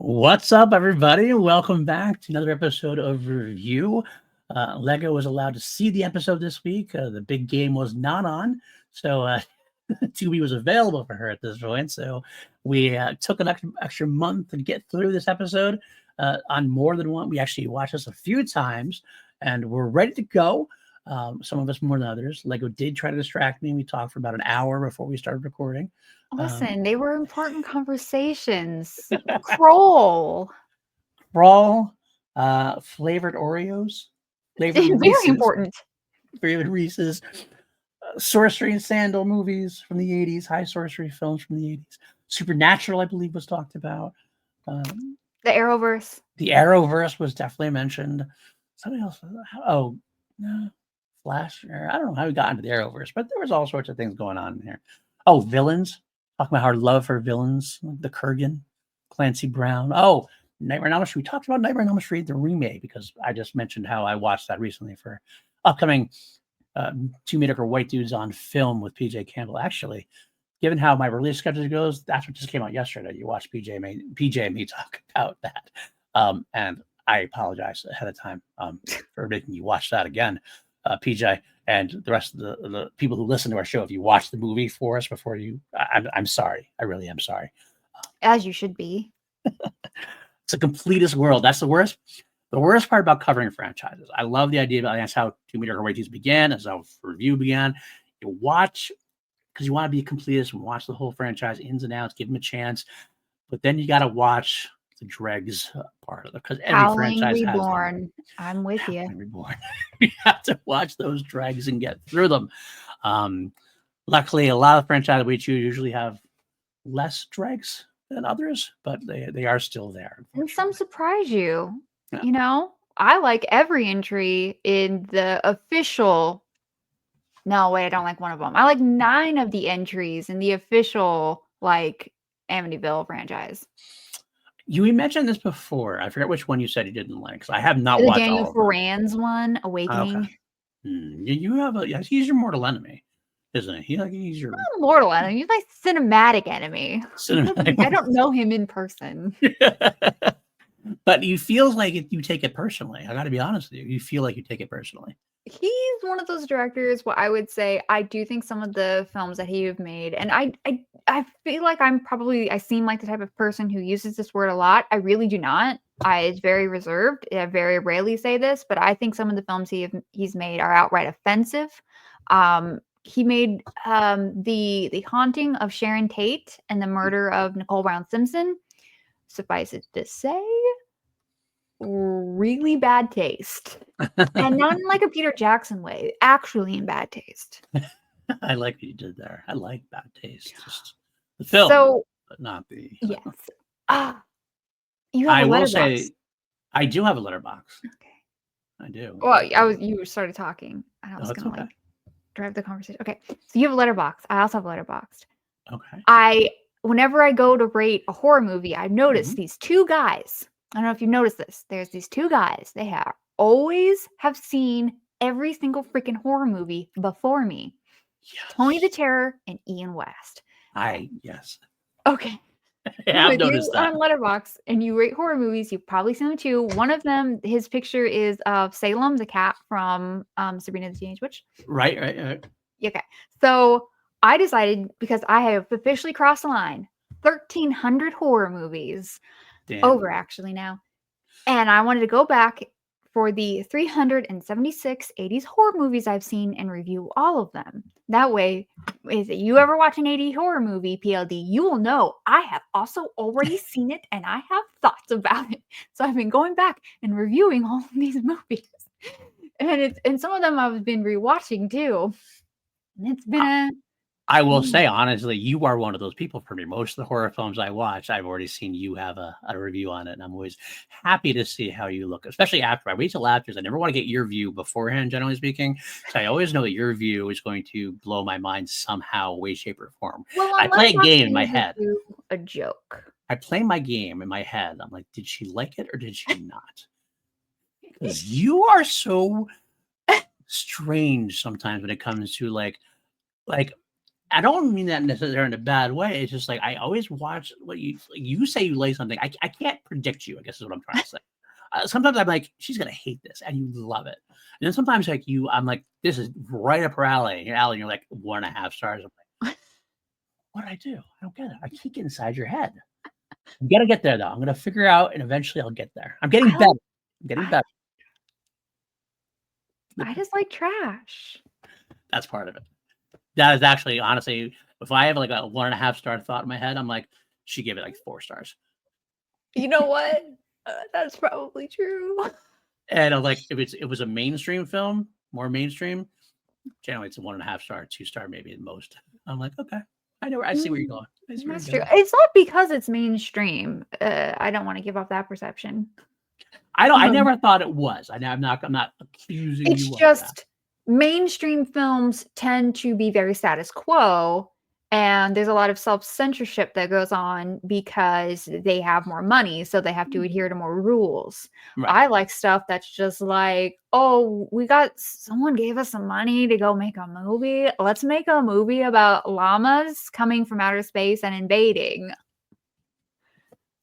What's up, everybody? Welcome back to another episode of Review. Lego was allowed to see the episode this week. The big game was not on, so Tubi was available for her at this point. So we took an extra month to get through this episode on more than one. We actually watched this a few times, and we're ready to go. Some of us more than others. Lego did try to distract me. We talked for about an hour before we started recording. Listen, they were important conversations. Crawl. Flavored Oreos. Very Reese's, important. Flavored Reese's. Sorcery and Sandal movies from the 80s. High sorcery films from the 80s. Supernatural, I believe, was talked about. The Arrowverse. The Arrowverse was definitely mentioned. Something else. Oh, no. Flash. I don't know how we got into the Arrowverse, but there was all sorts of things going on there. Oh, villains. Talking about our love for villains. The Kurgan. Clancy Brown. Oh, Nightmare on Elm Street. We talked about Nightmare on Elm Street, the remake, because I just mentioned how I watched that recently for upcoming Two Mediocre White Dudes on Film with PJ Campbell. Actually, given how my release schedule goes, that's what just came out yesterday. You watched PJ and me talk about that. And I apologize ahead of time for making you watch that again, PJ, and the rest of the people who listen to our show. If you watch the movie for us before you, I'm sorry. I really am sorry. As you should be. It's a completist world. That's the worst. The worst part about covering franchises. I love the idea about that's how Two Mediocre White Dudes began. That's how Review began. You watch because you want to be a completist and watch the whole franchise ins and outs, give them a chance. But then you got to watch the dregs part of it because every Howling franchise Reborn. has them. I'm with you. Reborn. You have to watch those dregs and get through them. Luckily, a lot of franchises we choose usually have less dregs than others, but they are still there. And some surprise you. Yeah. You know, I like every entry in the official. No, wait, I don't like one of them. I like 9 of the entries in the official, like, Amityville franchise. You mentioned this before. I forget which one you said you didn't like. So I have not The watched Daniel all of them. Ferran's one, Awakening. Okay. You have he's your mortal enemy, isn't he? He's your mortal enemy. He's my cinematic enemy. cinematic. I don't know him in person. But you feel like you take it personally. I got to be honest with you. You feel like you take it personally. He's one of those directors. What I would say, I do think some of the films that he have made, and I feel like I seem like the type of person who uses this word a lot. I really do not. It's very reserved. I very rarely say this, but I think some of the films he's made are outright offensive. He made the Haunting of Sharon Tate and the Murder of Nicole Brown Simpson. Suffice it to say, really bad taste. And not in like a Peter Jackson way, actually in bad taste. I like what you did there. I like bad taste. Just the film, but not the. Yes. You have a letterbox. Will say, I do have a letterbox. Okay. I do. Well, you started talking. I was gonna drive the conversation. Okay. So you have a letterbox. I also have a letterbox. Okay. Whenever I go to rate a horror movie, I've noticed these 2 guys. I don't know if you've noticed this. There's these 2 guys. They always have seen every single freaking horror movie before me. Yes. Tony the Terror and Ian West. Yes. Okay. I've noticed that. On Letterboxd and you rate horror movies, you've probably seen them too. One of them, his picture is of Salem, the cat from Sabrina the Teenage Witch. Right. Okay. So I decided, because I have officially crossed the line, 1,300 horror movies. Damn. Over actually now. And I wanted to go back for the 376 80s horror movies I've seen and review all of them. That way, if you ever watch an 80s horror movie, PLD, you will know I have also already seen it and I have thoughts about it. So I've been going back and reviewing all of these movies. And some of them I've been rewatching too. And it's been I will say, honestly, you are one of those people for me. Most of the horror films I watch, I've already seen you have a review on it. And I'm always happy to see how you look, especially after. I wait till after. I never want to get your view beforehand, generally speaking. So I always know that your view is going to blow my mind somehow, way, shape, or form. Well, I play a game in my head. A joke. I play my game in my head. I'm like, did she like it or did she not? Because you are so strange sometimes when it comes to like I don't mean that necessarily in a bad way. It's just like I always watch what you say. You like something. I can't predict you. I guess is what I'm trying to say. Sometimes I'm like, she's gonna hate this, and you love it. And then sometimes like I'm like, this is right up her alley. And you're like 1.5 stars. I'm like, what did I do? I don't get it. I can't get inside your head. I'm gonna get there though. I'm gonna figure out, and eventually I'll get there. I'm getting better. I'm getting better. I just like trash. That's part of it. That is actually, honestly, if I have like a 1.5 star thought in my head, I'm like, she gave it like 4 stars. You know what? That's probably true. And I'm like, if it was a mainstream film, more mainstream, generally it's a 1.5 star, 2 star, maybe at most. I'm like, okay, I see where you're going. That's true. It's not because it's mainstream. I don't want to give off that perception. I never thought it was. I'm not accusing you. It's just mainstream films tend to be very status quo, and there's a lot of self-censorship that goes on because they have more money, so they have to adhere to more rules. Right. I like stuff that's just like, oh, someone gave us some money to go make a movie. Let's make a movie about llamas coming from outer space and invading.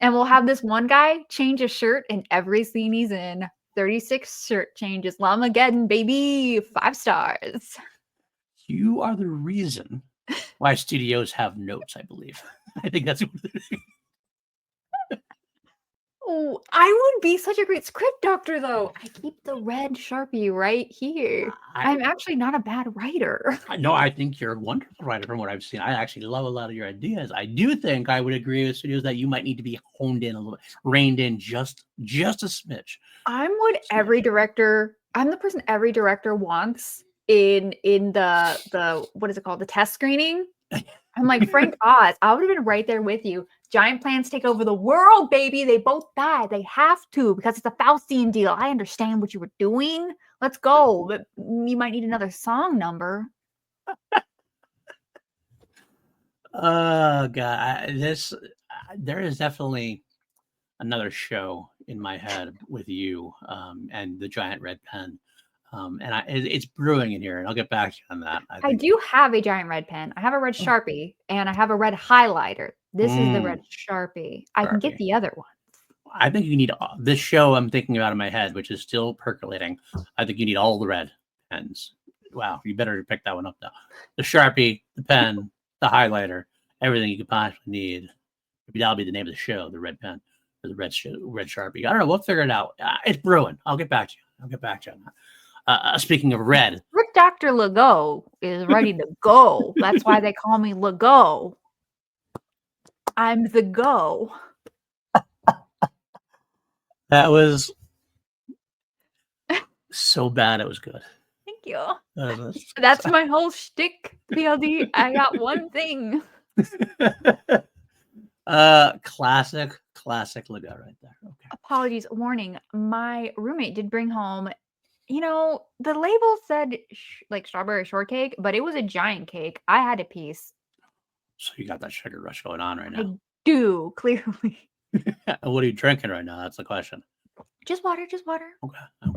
And we'll have this one guy change a shirt in every scene he's in. 36 shirt changes. Llamageddon, baby. 5 stars. You are the reason why studios have notes, I believe. I think that's what it is. Oh, I would be such a great script doctor, though. I keep the red Sharpie right here. I'm actually not a bad writer. No, I think you're a wonderful writer from what I've seen. I actually love a lot of your ideas. I do think I would agree with studios that you might need to be honed in a little bit, reined in just a smidge. I'm the person every director wants in the what is it called? The test screening. I'm like, Frank Oz, I would have been right there with you. Giant plans take over the world, baby. They both die. They have to because it's a Faustian deal. I understand what you were doing. Let's go. But you might need another song number. Oh God, there is definitely another show in my head with you and the giant red pen. And it's brewing in here, and I'll get back to you on that. I do have a giant red pen. I have a red Sharpie, and I have a red highlighter. This is the red Sharpie. I can get the other one. I think you need this show I'm thinking about in my head, which is still percolating. I think you need all the red pens. Wow, you better pick that one up now. The Sharpie, the pen, the highlighter, everything you could possibly need. Maybe that'll be the name of the show, the red pen, or the red Sharpie. I don't know. We'll figure it out. It's brewing. I'll get back to you. On that. Speaking of red, Rick Dr. Legault is ready to go. That's why they call me Legault. I'm the go. That was so bad. It was good. Thank you. That's my whole shtick, PLD. I got one thing. Classic Legault right there. Okay. Apologies. Warning. My roommate did bring home, the label said like strawberry shortcake, but it was a giant cake. I had a piece. So you got that sugar rush going on right now. I do, clearly. What are you drinking right now? That's the question. Just water. Okay. I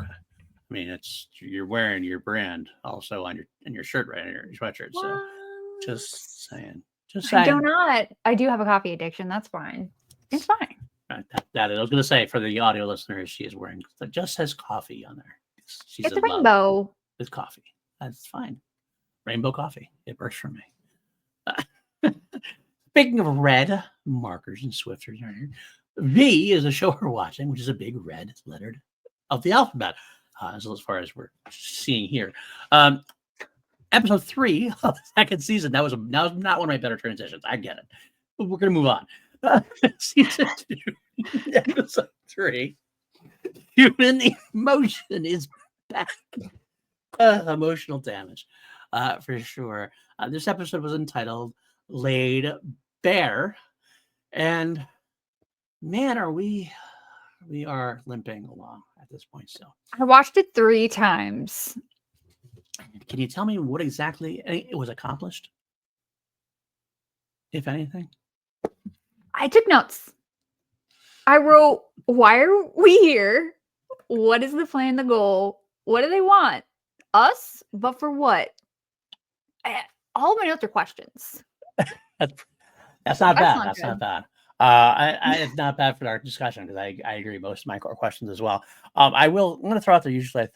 mean, you're wearing your brand also on your shirt, right? On your sweatshirt. What? So just saying. I do not. I do have a coffee addiction. That's fine. It's fine. Right, that I was going to say for the audio listeners, she is wearing it just says coffee on there. It's a rainbow. It's coffee. That's fine. Rainbow coffee. It works for me. Speaking of red markers and Swifters, V is a show we're watching, which is a big red lettered of the alphabet. As far as we're seeing here, episode 3 of the second season. That was not one of my better transitions. I get it, but we're gonna move on. Season 2, episode 3. Human emotion is back. Emotional damage, for sure. This episode was entitled "Laid Bare," and man, we are limping along at this point still. I watched it 3 times. Can you tell me what exactly it was accomplished, if anything? I took notes. I wrote, why are we here? What is the plan, the goal? What do they want? Us? But for what? all my notes are questions. That's not bad. not That's good. not bad. It's not bad for our discussion because I agree most of my core questions as well. I'm going to throw out there. Usually I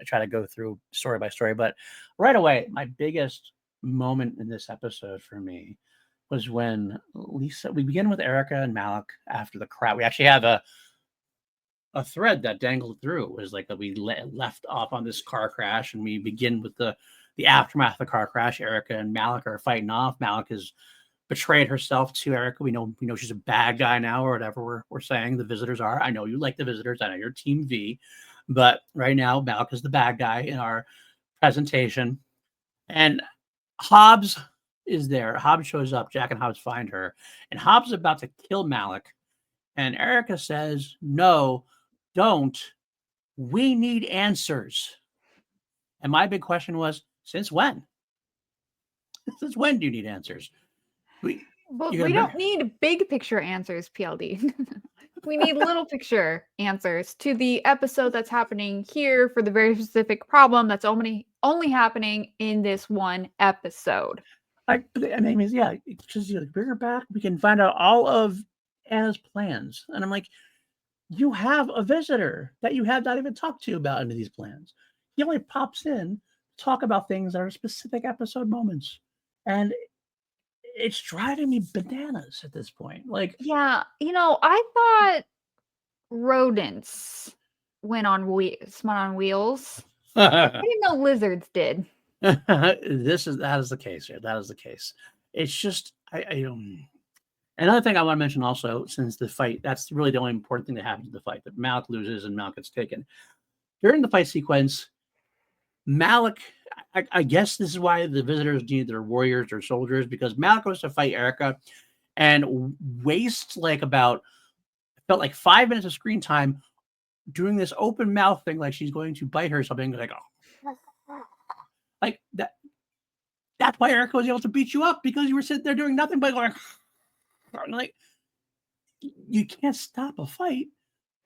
try to go through story by story, but right away, my biggest moment in this episode for me was when Lisa. We begin with Erica and Malik after the crowd. We actually have a thread that dangled through. It was like that we left off on this car crash, and we begin with the aftermath of the car crash. Erica and Malik are fighting off. Malik has betrayed herself to Erica. We know she's a bad guy now, or whatever we're saying the visitors are. I know you like the visitors. I know you're Team V, but right now Malik is the bad guy in our presentation, and Hobbs is there. Hobbs shows up. Jack and Hobbs find her, and Hobbs is about to kill Malik, and Erica says, "No, don't. We need answers." And my big question was, since when? Since when do you need answers? We don't need big picture answers, PLD. We need little picture answers to the episode that's happening here for the very specific problem that's only happening in this one episode. Yeah, because bring her back. We can find out all of Anna's plans. And I'm like, you have a visitor that you have not even talked to about any of these plans. He only pops in to talk about things that are specific episode moments. And it's driving me bananas at this point. Like, yeah, I thought rodents went on wheels. I didn't know lizards did. That is the case here. That is the case. It's just another thing I want to mention also, since the fight, that's really the only important thing that happens in the fight, that Malik loses and Malik gets taken. During the fight sequence, Malik, I guess this is why the visitors need their warriors or soldiers, because Malik goes to fight Erica and wastes felt like 5 minutes of screen time doing this open mouth thing, like she's going to bite her or something, like, oh. Like that. That's why Erica was able to beat you up, because you were sitting there doing nothing but going, like, you can't stop a fight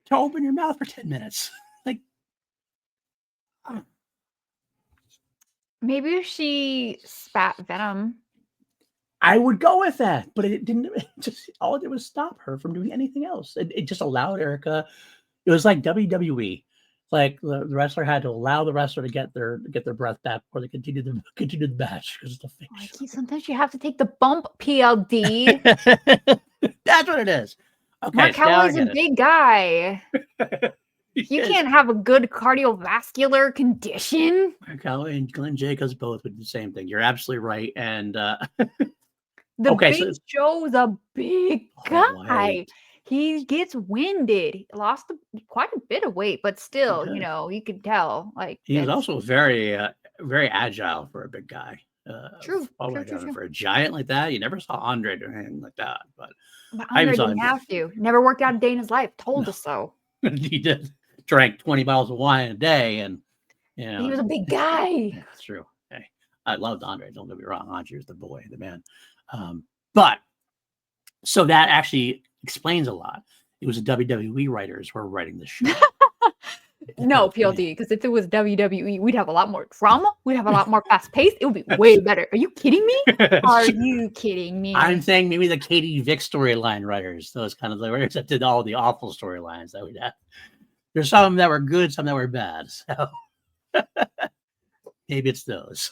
to open your mouth for 10 minutes. Like, maybe if she spat venom. I would go with that, but it didn't. All it did was stop her from doing anything else. It just allowed Erica. It was like WWE. Like the wrestler had to allow the wrestler to get their breath back before they continue the match, because the finish. Sometimes you have to take the bump, PLD. That's what it is. Okay, Mark Calloway's a big guy. You can't have a good cardiovascular condition. Mark Calloway and Glenn Jacobs both would do the same thing. You're absolutely right. And Joe's a big guy. He gets winded. He lost quite a bit of weight, but still, you could tell. Like, he was also very, very agile for a big guy. True. For a giant like that, you never saw Andre do anything like that. But Andre didn't have to. Never worked out a day in his life. Told us so. He did. Drank 20 bottles of wine a day, and he was a big guy. That's true. Hey, I loved Andre. Don't get me wrong. Andre was the boy, the man. But so that actually explains a lot. It was the WWE writers who were writing this show. No, PLD, because if it was WWE, we'd have a lot more drama. We'd have a lot more fast paced. It would be way better. Are you kidding me? Are you kidding me? I'm saying maybe the Katie Vick storyline writers, those kind of the writers that did all the awful storylines that we'd have. There's some that were good, some that were bad. So maybe it's those.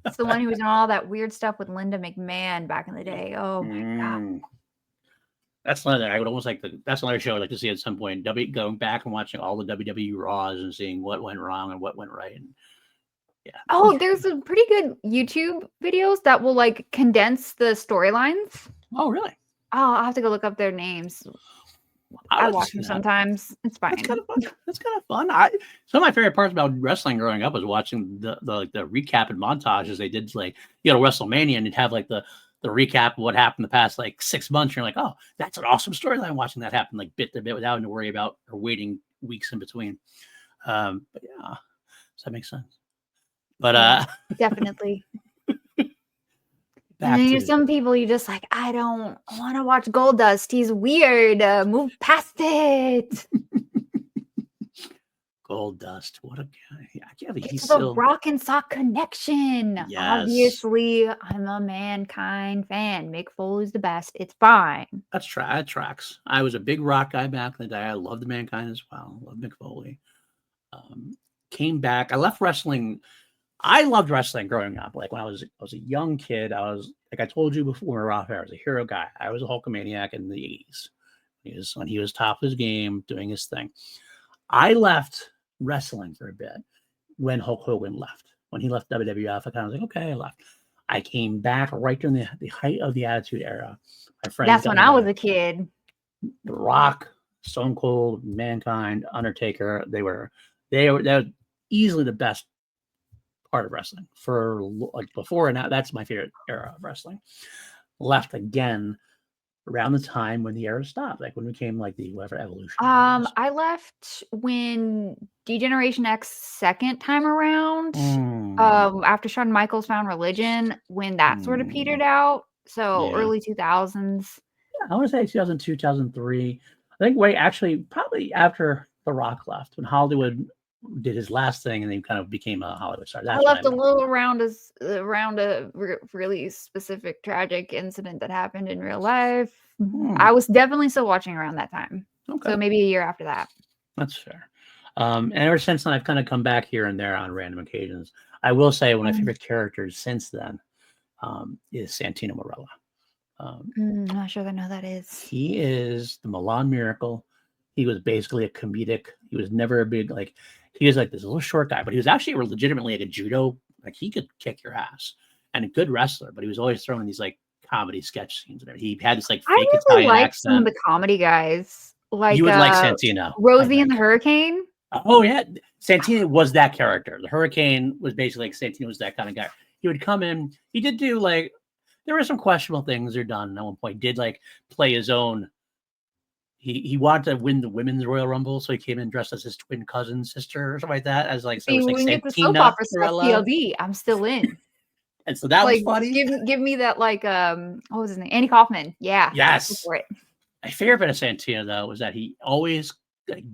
It's the one who was doing all that weird stuff with Linda McMahon back in the day. Oh my God. That's another. I would almost that's another show I'd like to see at some point. Going back and watching all the WWE Raws and seeing what went wrong and what went right. And yeah. Oh, there's some pretty good YouTube videos that will condense the storylines. Oh, really? Oh, I'll have to go look up their names. I watch them sometimes. It's fine. That's kind of fun. Some of my favorite parts about wrestling growing up was watching the recap and montages they did. Like, WrestleMania, and you'd have the recap of what happened the past 6 months. And you're like, oh, that's an awesome storyline. Watching that happen bit to bit without having to worry about or waiting weeks in between. But yeah, does that make sense? But definitely. And then there's some people you just I don't want to watch Goldust. He's weird. Move past it. Gold Dust. What a guy. I can't believe he's It's the still. Rock and Sock Connection. Yes. Obviously, I'm a Mankind fan. Mick Foley's the best. It's fine. That tracks. I was a big Rock guy back in the day. I loved Mankind as well. Loved Mick Foley. Came back. I left wrestling. I loved wrestling growing up. Like when I was a young kid, I was, like I told you before, Raw Fair, I was a hero guy. I was a Hulkamaniac in the 80s. When he was top of his game, doing his thing. I left wrestling for a bit when Hulk Hogan left. When he left WWF, I kind of was like, okay, I left. I came back right during the height of the Attitude Era. My friends. That's when I was a kid. The Rock, Stone Cold, Mankind, Undertaker. They were easily the best part of wrestling for like before and now. That's my favorite era of wrestling. Left again around the time when the era stopped, like when we came like the whatever Evolution. I left when D-Generation X second time around. After Shawn Michaels found religion, when that sort of petered out. So early 2000s. Yeah, I want to say 2002, 2003. I think actually probably after The Rock left, when Hollywood did his last thing and then kind of became a Hollywood star. I left a little around a really specific tragic incident that happened in real life. I was definitely still watching around that time. Okay. So maybe a year after that. That's fair. And ever since then, I've kind of come back here and there on random occasions. I will say one of my favorite characters since then is Santino Marella. I'm not sure I know that is. He is the Milan Miracle. He was basically a comedic. He was never a big, like, he was like this little short guy, but he was actually legitimately like a judo. Like he could kick your ass and a good wrestler, but he was always throwing these like comedy sketch scenes. And he had this like fake Italian accent. Some of the comedy guys. Like you would like Santino. Rosie and the Hurricane. Oh yeah. Santino was that character. The Hurricane was basically like Santino was that kind of guy. He would come in. He did do like, there were some questionable things they're done at one point. Did like play his own. He wanted to win the women's Royal Rumble, so he came in dressed as his twin cousin sister or something like that. As like, so it was like we get the soap opera stuff, PLD. I'm still in. And so that like, was funny. Give me that like what was his name? Andy Kaufman. Yeah. Yes. For it. My favorite bit of Santino though was that he always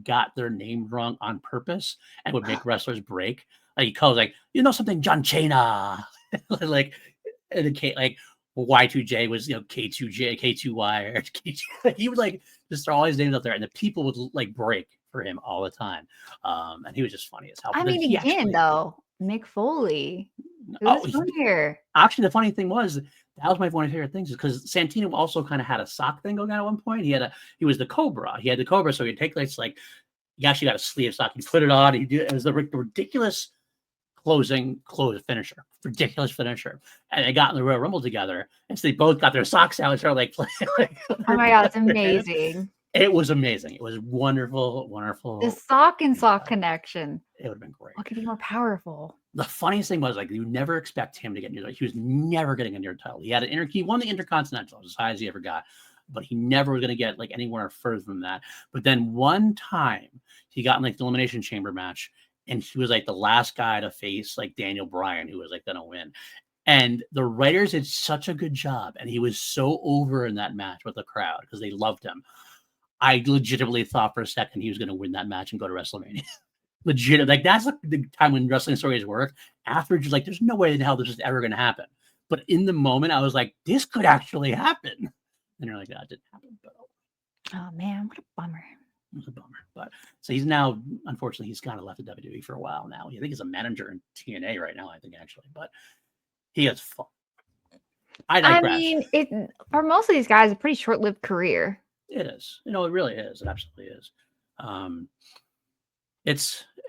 got their name wrong on purpose and would make wrestlers break. Like he calls like, you know something, John Cena. Like and like Y2J was, you know, K2J, K2Y, or K2. He would like just throw all his names out there, and the people would like break for him all the time. And he was just funny as hell. I mean, again, though, Mick Foley. Funnier. Actually, the funny thing was that was one of my favorite things, is because Santino also kind of had a sock thing going on at one point. He was the Cobra. He had the Cobra, so he'd take like you actually got a sleeve sock. You put it on. It was the ridiculous close finisher, ridiculous finisher, and they got in the Royal Rumble together, and so they both got their socks out and started like playing. Oh my god, it's amazing! It was amazing. It was wonderful. The sock and sock connection. It would have been great. What could be more powerful? The funniest thing was like you never expect him to get near. He was never getting a near title. He had he won the Intercontinental as high as he ever got, but he never was going to get like anywhere further than that. But then one time he got in like the Elimination Chamber match. And he was like the last guy to face like Daniel Bryan, who was like going to win. And the writers did such a good job. And he was so over in that match with the crowd because they loved him. I legitimately thought for a second he was going to win that match and go to WrestleMania. Legit. Like that's like the time when wrestling stories work. Afterwards, you're like, there's no way in hell this is ever going to happen. But in the moment, I was like, this could actually happen. And you're like, that didn't happen. But oh man, what a bummer. It was a bummer. But so he's now, unfortunately, he's kind of left the WWE for a while now. I think he's a manager in TNA right now, I think, actually. But he has fun. I mean, for most of these guys, a pretty short-lived career. It is. You know, it really is. It absolutely is.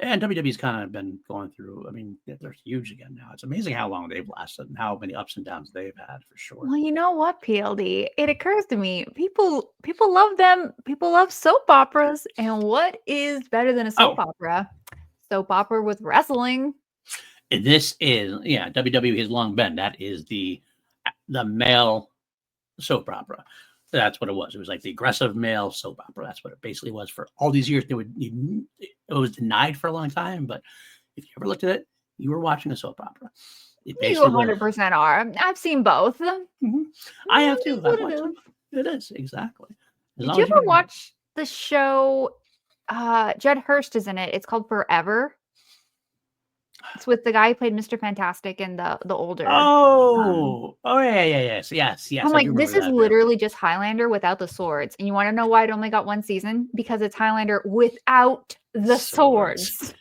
And WWE's kind of been going through, I mean, they're huge again now. It's amazing how long they've lasted and how many ups and downs they've had, for sure. Well, you know what, PLD? It occurs to me, people love them. People love soap operas. And what is better than a soap opera? Soap opera with wrestling. This is, WWE has long been. That is the male soap opera. That's what it was. It was like the aggressive male soap opera. That's what it basically was for all these years. It was denied for a long time, but if you ever looked at it, you were watching a soap opera. You 100% are. I've seen both. Mm-hmm. I have too. It is, exactly. Did you ever watch the show Judd Hurst is in it. It's called Forever. It's with the guy who played Mr. Fantastic and the older. Oh, yes. I'm I like, do this remember is that. literally just Highlander without the swords. And you want to know why it only got one season? Because it's Highlander without the swords.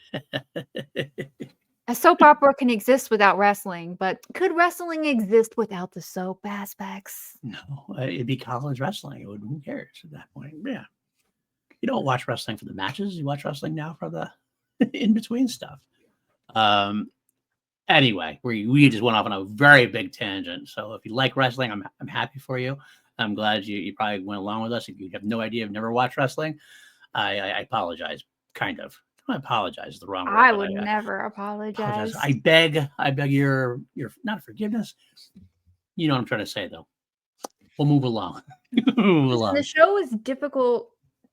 A soap opera can exist without wrestling, but could wrestling exist without the soap aspects? No, it'd be college wrestling. Who cares at that point? Yeah. You don't watch wrestling for the matches. You watch wrestling now for the in-between stuff. Anyway, we just went off on a very big tangent. So if you like wrestling, I'm happy for you. I'm glad you probably went along with us. If you have no idea, have never watched wrestling, I apologize. Kind of. I apologize is the wrong word. I would never apologize. I beg your not forgiveness. You know what I'm trying to say, though. We'll move along. The show is difficult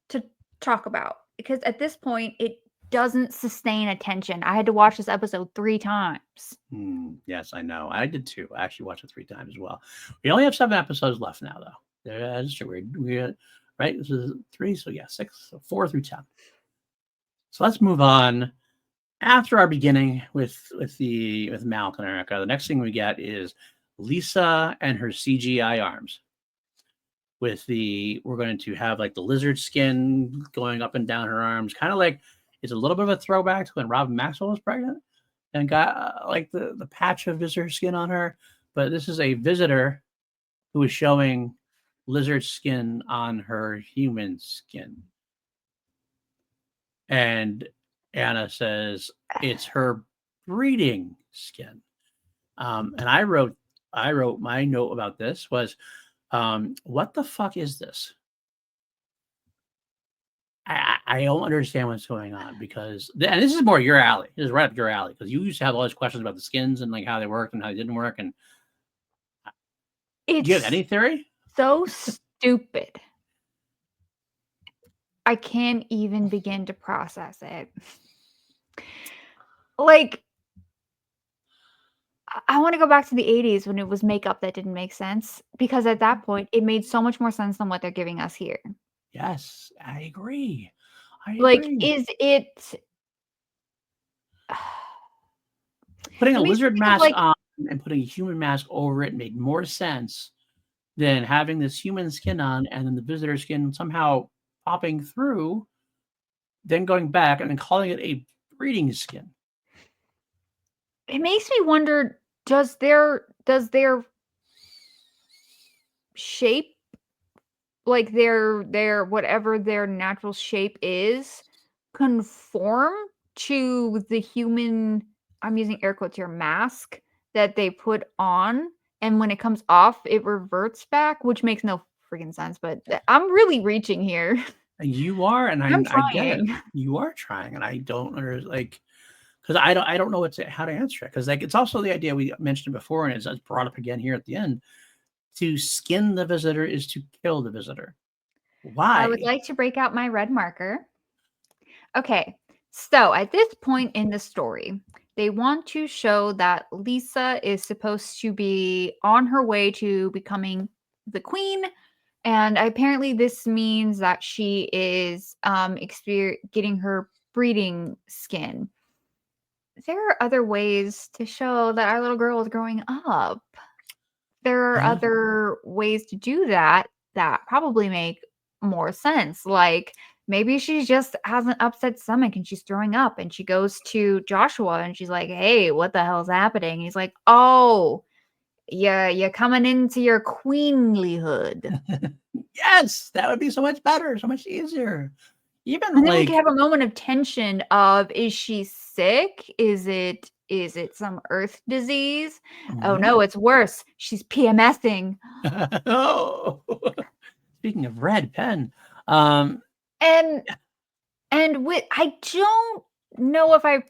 to talk about because at this point it doesn't sustain attention. I had to watch this episode 3 times. Yes, I know. I did too. I actually watched it 3 times as well. We only have 7 episodes left now, though. That's true. We right. This is 3, so yeah, 6, so 4 through 10. So let's move on. After our beginning with Malcolm and Erica, the next thing we get is Lisa and her CGI arms. We're going to have like the lizard skin going up and down her arms, kind of like it's a little bit of a throwback to when Robin Maxwell was pregnant and got like the patch of visitor skin on her. But this is a visitor who is showing lizard skin on her human skin. And Anna says it's her breeding skin. And I wrote my note about this was, what the fuck is this? I don't understand what's going on because, and this is more your alley. This is right up your alley because you used to have all these questions about the skins and like how they worked and how they didn't work. And do you have any theory? So stupid. I can't even begin to process it. Like, I want to go back to the 80s when it was makeup that didn't make sense because at that point it made so much more sense than what they're giving us here. Yes, I agree. Like, is it putting a lizard mask on and putting a human mask over it made more sense than having this human skin on and then the visitor skin somehow popping through, then going back and then calling it a breeding skin. It makes me wonder, does their shape, like their whatever their natural shape is, conform to the human, I'm using air quotes here, mask that they put on, and when it comes off it reverts back, which makes no freaking sense, but I'm really reaching here. You are, and I'm I get it. trying. You are trying, and I don't like because I don't know how to answer it because like it's also the idea we mentioned before and it's brought up again here at the end. To skin the visitor is to kill the visitor. Why? I would like to break out my red marker. Okay, so at this point in the story, they want to show that Lisa is supposed to be on her way to becoming the queen. And apparently this means that she is getting her breeding skin. There are other ways to show that our little girl is growing up. There are other ways to do that probably make more sense. Like maybe she just has an upset stomach and she's throwing up and she goes to Joshua and she's like, "Hey, what the hell's happening?" He's like, "Oh, yeah, you're coming into your queenlyhood." Yes, that would be so much better, so much easier. Even and then like we could have a moment of tension of, is she sick? Is it some earth disease? Oh no, it's worse. She's PMSing. Oh, speaking of red pen, and with I don't know if I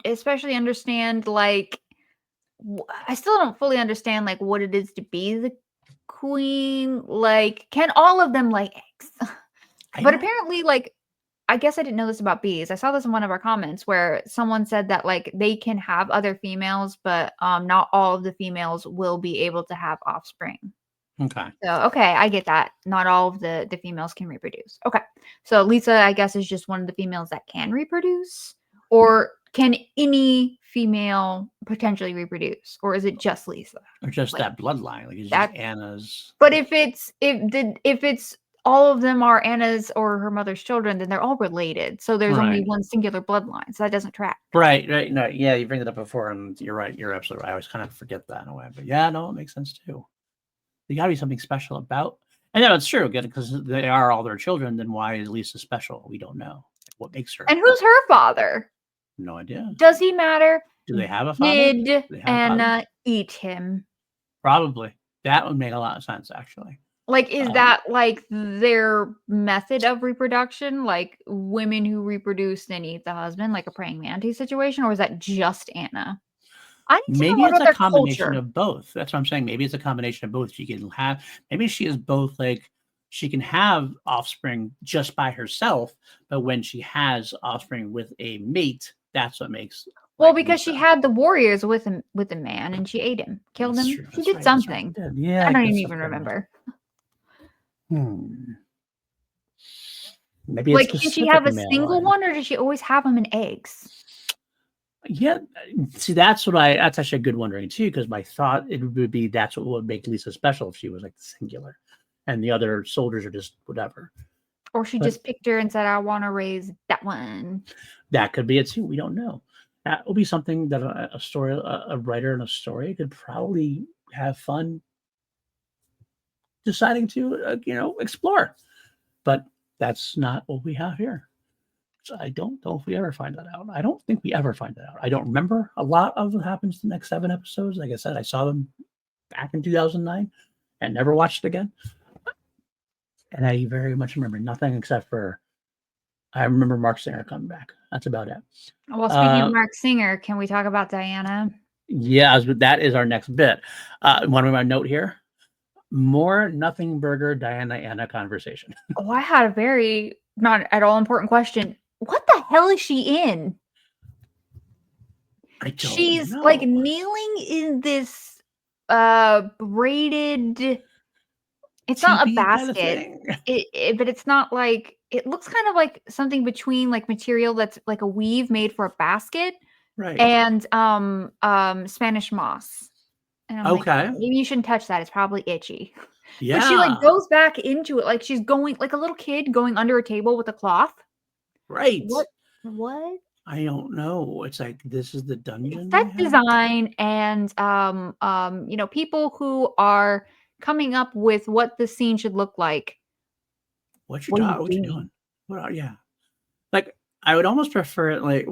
especially understand like I still don't fully understand like what it is to be the queen. Like, can all of them lay eggs? But apparently, like, I guess I didn't know this about bees. I saw this in one of our comments where someone said that like they can have other females, but not all of the females will be able to have offspring. Okay. So, okay, I get that. Not all of the females can reproduce. Okay. So Lisa, I guess, is just one of the females that can reproduce? Or can any female potentially reproduce? Or is it just Lisa? Or just Like that bloodline. Like it's just that. Anna's. But if it's all of them are Anna's or her mother's children, then they're all related. So there's only Right. one singular bloodline. So that doesn't track. Right. No, yeah, you bring it up before, and you're right. You're absolutely right. I always kind of forget that in a way. But yeah, no, it makes sense too. There gotta be something special about, and yeah, it's true, because they are all their children, then why is Lisa special? We don't know. What makes her? And who's her father? No idea. Does he matter? Do they have a father? Did Do they have Anna fathers? eat him? Probably. That would make a lot of sense, actually. Like, is that like their method of reproduction? Like women who reproduce then eat the husband, like a praying mantis situation, or is that just Anna? I need to know Maybe more it's about a their combination culture. of both. That's what I'm saying. Maybe it's a combination of both. She can have, maybe she is both, like, she can have offspring just by herself, but when she has offspring with a mate, that's what makes, Well, like, because she Lisa. had the warriors with the man, and she ate him, killed That's him. true. She That's did right. That's right. something. Yeah, I I don't guess even that's what it is. remember. Maybe it's Like, can she have specific a male single line. one, or does she always have them in eggs? Yeah, see, that's actually a good wondering too, because my thought it would be that's what would make Lisa special if she was like singular, and the other soldiers are just whatever. Or she But just picked her and said, I want to raise that one. that could be it too. We don't know. That will be something that a writer in a story could probably have fun deciding to explore. But that's not what we have here. So I don't know if we ever find that out. I don't think we ever find that out. I don't remember a lot of what happens in the next 7 episodes. Like I said, I saw them back in 2009 and never watched it again. And I very much remember nothing except for I remember Mark Singer coming back. That's about it. Well, speaking of Mark Singer, can we talk about Diana? Yeah, that is our next bit. One of my note here: more nothing burger Diana Anna conversation. Oh, I had a very not at all important question. What the hell is she in? I don't She's know. like kneeling in this braided. It's not a TP kind of basket. thing. But it's not like it looks kind of like something between like material that's like a weave made for a basket Right. and Spanish moss. And I'm like, Okay. maybe you shouldn't touch that. It's probably itchy. But she like Yeah. goes back into it like she's going like a little kid going under a table with a cloth. Right. What? I don't know. It's like this is the dungeon they Set have. design and people who are coming up with what the scene should look like. What's your What are you job? What you doing? doing? Yeah. Like I would almost prefer it like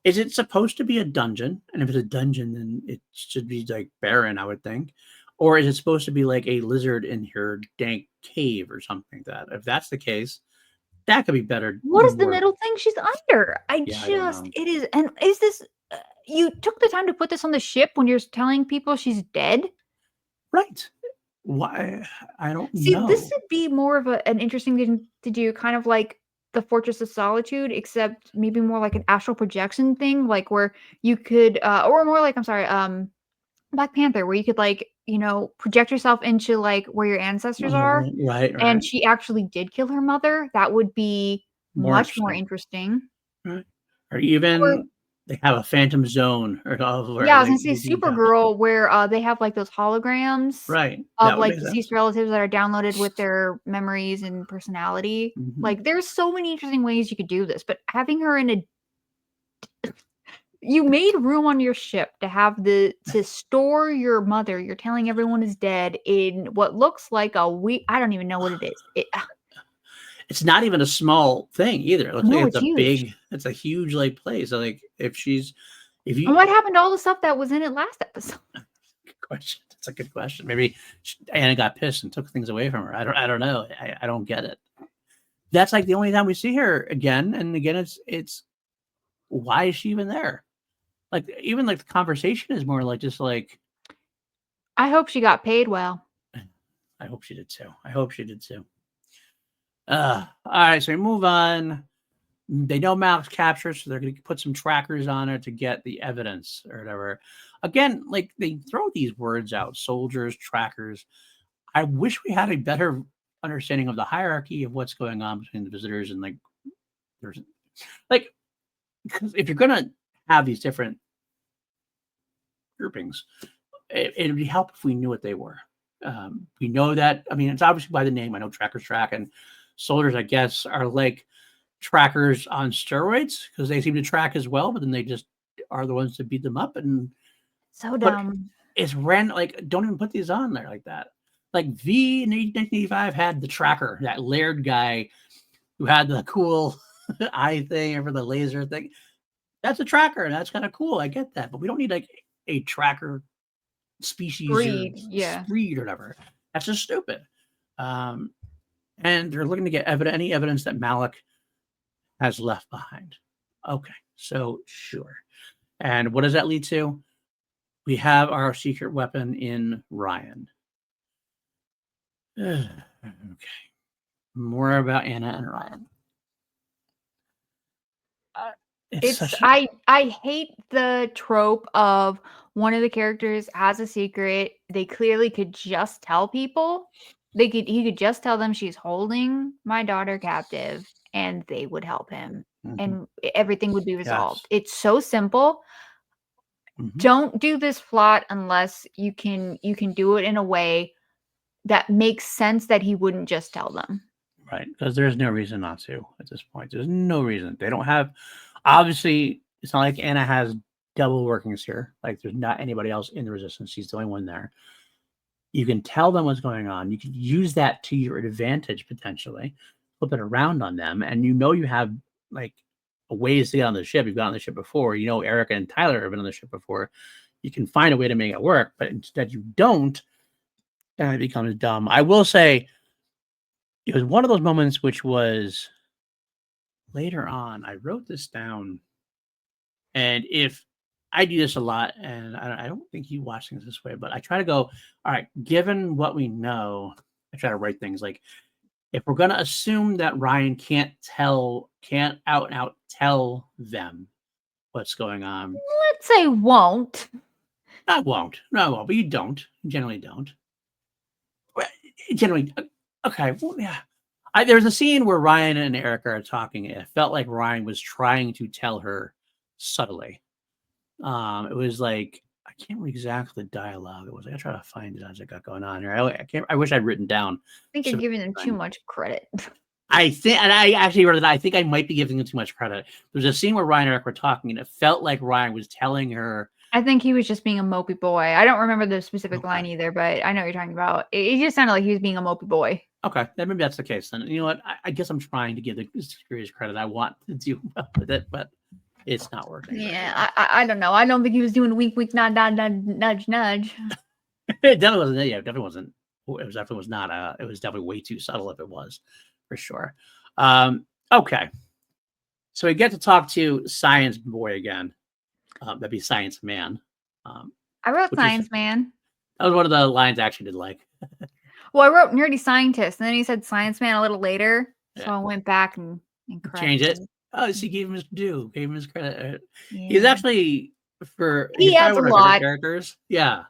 is it supposed to be a dungeon? And if it's a dungeon, then it should be like barren, I would think. Or is it supposed to be like a lizard in her dank cave or something like that? If that's the case, that could be better. What is the middle thing she's under? Yeah, I don't know. It is, and is this, you took the time to put this on the ship when you're telling people she's dead? Right. Why? I don't See, this know. would be more of an interesting thing to do, kind of like the Fortress of Solitude, except maybe more like an astral projection thing, like where you could, or more like, I'm sorry, Black Panther, where you could like, project yourself into like where your ancestors are, Right, and right. she actually did kill her mother. That would be More much more interesting. interesting. Right. Or Or even they have a phantom zone or where yeah, I was like gonna say they can touch. Supergirl, where they have like those holograms Right. of That would like make sense. deceased relatives that are downloaded with their memories and personality. Mhm. Like, there's so many interesting ways you could do this, but having her in a you made room on your ship to have to store your mother. You're telling everyone is dead in what looks like I don't even know what it is. It's not even a small thing either. It looks like No, it's huge. it's a huge like place. So like if And what you happened to all the stuff that was in it last episode? good question. That's a good question. Maybe Anna got pissed and took things away from her. I don't know. I don't get it. That's like the only time we see her again. And again, it's why is she even there? Like even like the conversation is more like just like I hope she got paid well. I hope she did too. I hope she did too. All right, so we move on. They know Malik's captured, so they're going to put some trackers on it to get the evidence or whatever. Again, like they throw these words out: soldiers, trackers. I wish we had a better understanding of the hierarchy of what's going on between the visitors and like there's like because if you're gonna have these different groupings, it'd be help if we knew what they were. We know that. I mean, it's obviously by the name. I know trackers track and soldiers. I guess are like trackers on steroids because they seem to track as well, but then they just are the ones to beat them up. And So dumb. It's random. Like, don't even put these on there like that. Like V in 1985 had the tracker, that layered guy who had the cool eye thing over the laser thing. That's a tracker, and that's kind of cool. I get that, but we don't need like a tracker species Breed, or breed or whatever. That's just stupid. And they're looking to get any evidence that Malik has left behind. Okay, so sure. And what does that lead to? We have our secret weapon in Ryan. Okay. More about Anna and Ryan. I hate the trope of one of the characters has a secret. They clearly could just tell people. He could just tell them she's holding my daughter captive and they would help him and everything would be resolved. Yes. It's so simple. Don't do this plot unless you can do it in a way that makes sense that he wouldn't just tell them. Right, because there's no reason not to at this point. There's no reason. They don't have, obviously, it's not like Anna has double workings here. Like there's not anybody else in the resistance. She's the only one there. You can tell them what's going on. You can use that to your advantage potentially, flip it around on them. And you know you have like a ways to get on the ship. You've got on the ship before. You know Erica and Tyler have been on the ship before. You can find a way to make it work, but instead you don't, and it becomes dumb. I will say, it was one of those moments which was later on. I wrote this down, and if I do this a lot, and I don't think you watch things this way, but I try to go, all right, given what we know, I try to write things like, if we're going to assume that Ryan can't out and out tell them what's going on. Let's say won't. I won't. No, I won't, but you don't. You generally don't. Generally, okay, well, yeah. There's a scene where Ryan and Erica are talking. It felt like Ryan was trying to tell her subtly. It was like, I can't remember exactly the dialogue. It was like, I try to find it as I got going on here. I wish I'd written down. I think you're giving them too much credit. I think, and I actually wrote that. I think I might be giving them too much credit. There's a scene where Ryan and Eric were talking, and it felt like Ryan was telling her. I think he was just being a mopey boy. I don't remember the specific line either, but I know what you're talking about. It just sounded like he was being a mopey boy. Okay, then maybe that's the case. Then you know what? I guess I'm trying to give the series credit. I want to do well with it, but it's not working. Yeah, I don't know. I don't think he was doing wink, wink, nod, nod, nudge, nudge. It definitely wasn't. Yeah, it definitely wasn't. It definitely was not. It was definitely way too subtle if it was, for sure. Okay, so we get to talk to Science Boy again. That'd be Science Man. I wrote Science Man. That was one of the lines I actually did like. Well, I wrote Nerdy Scientist, and then he said Science Man a little later, so I went back and changed it. Oh, so he gave him his due, gave him his credit. Yeah. He's actually he adds a lot. Characters, yeah.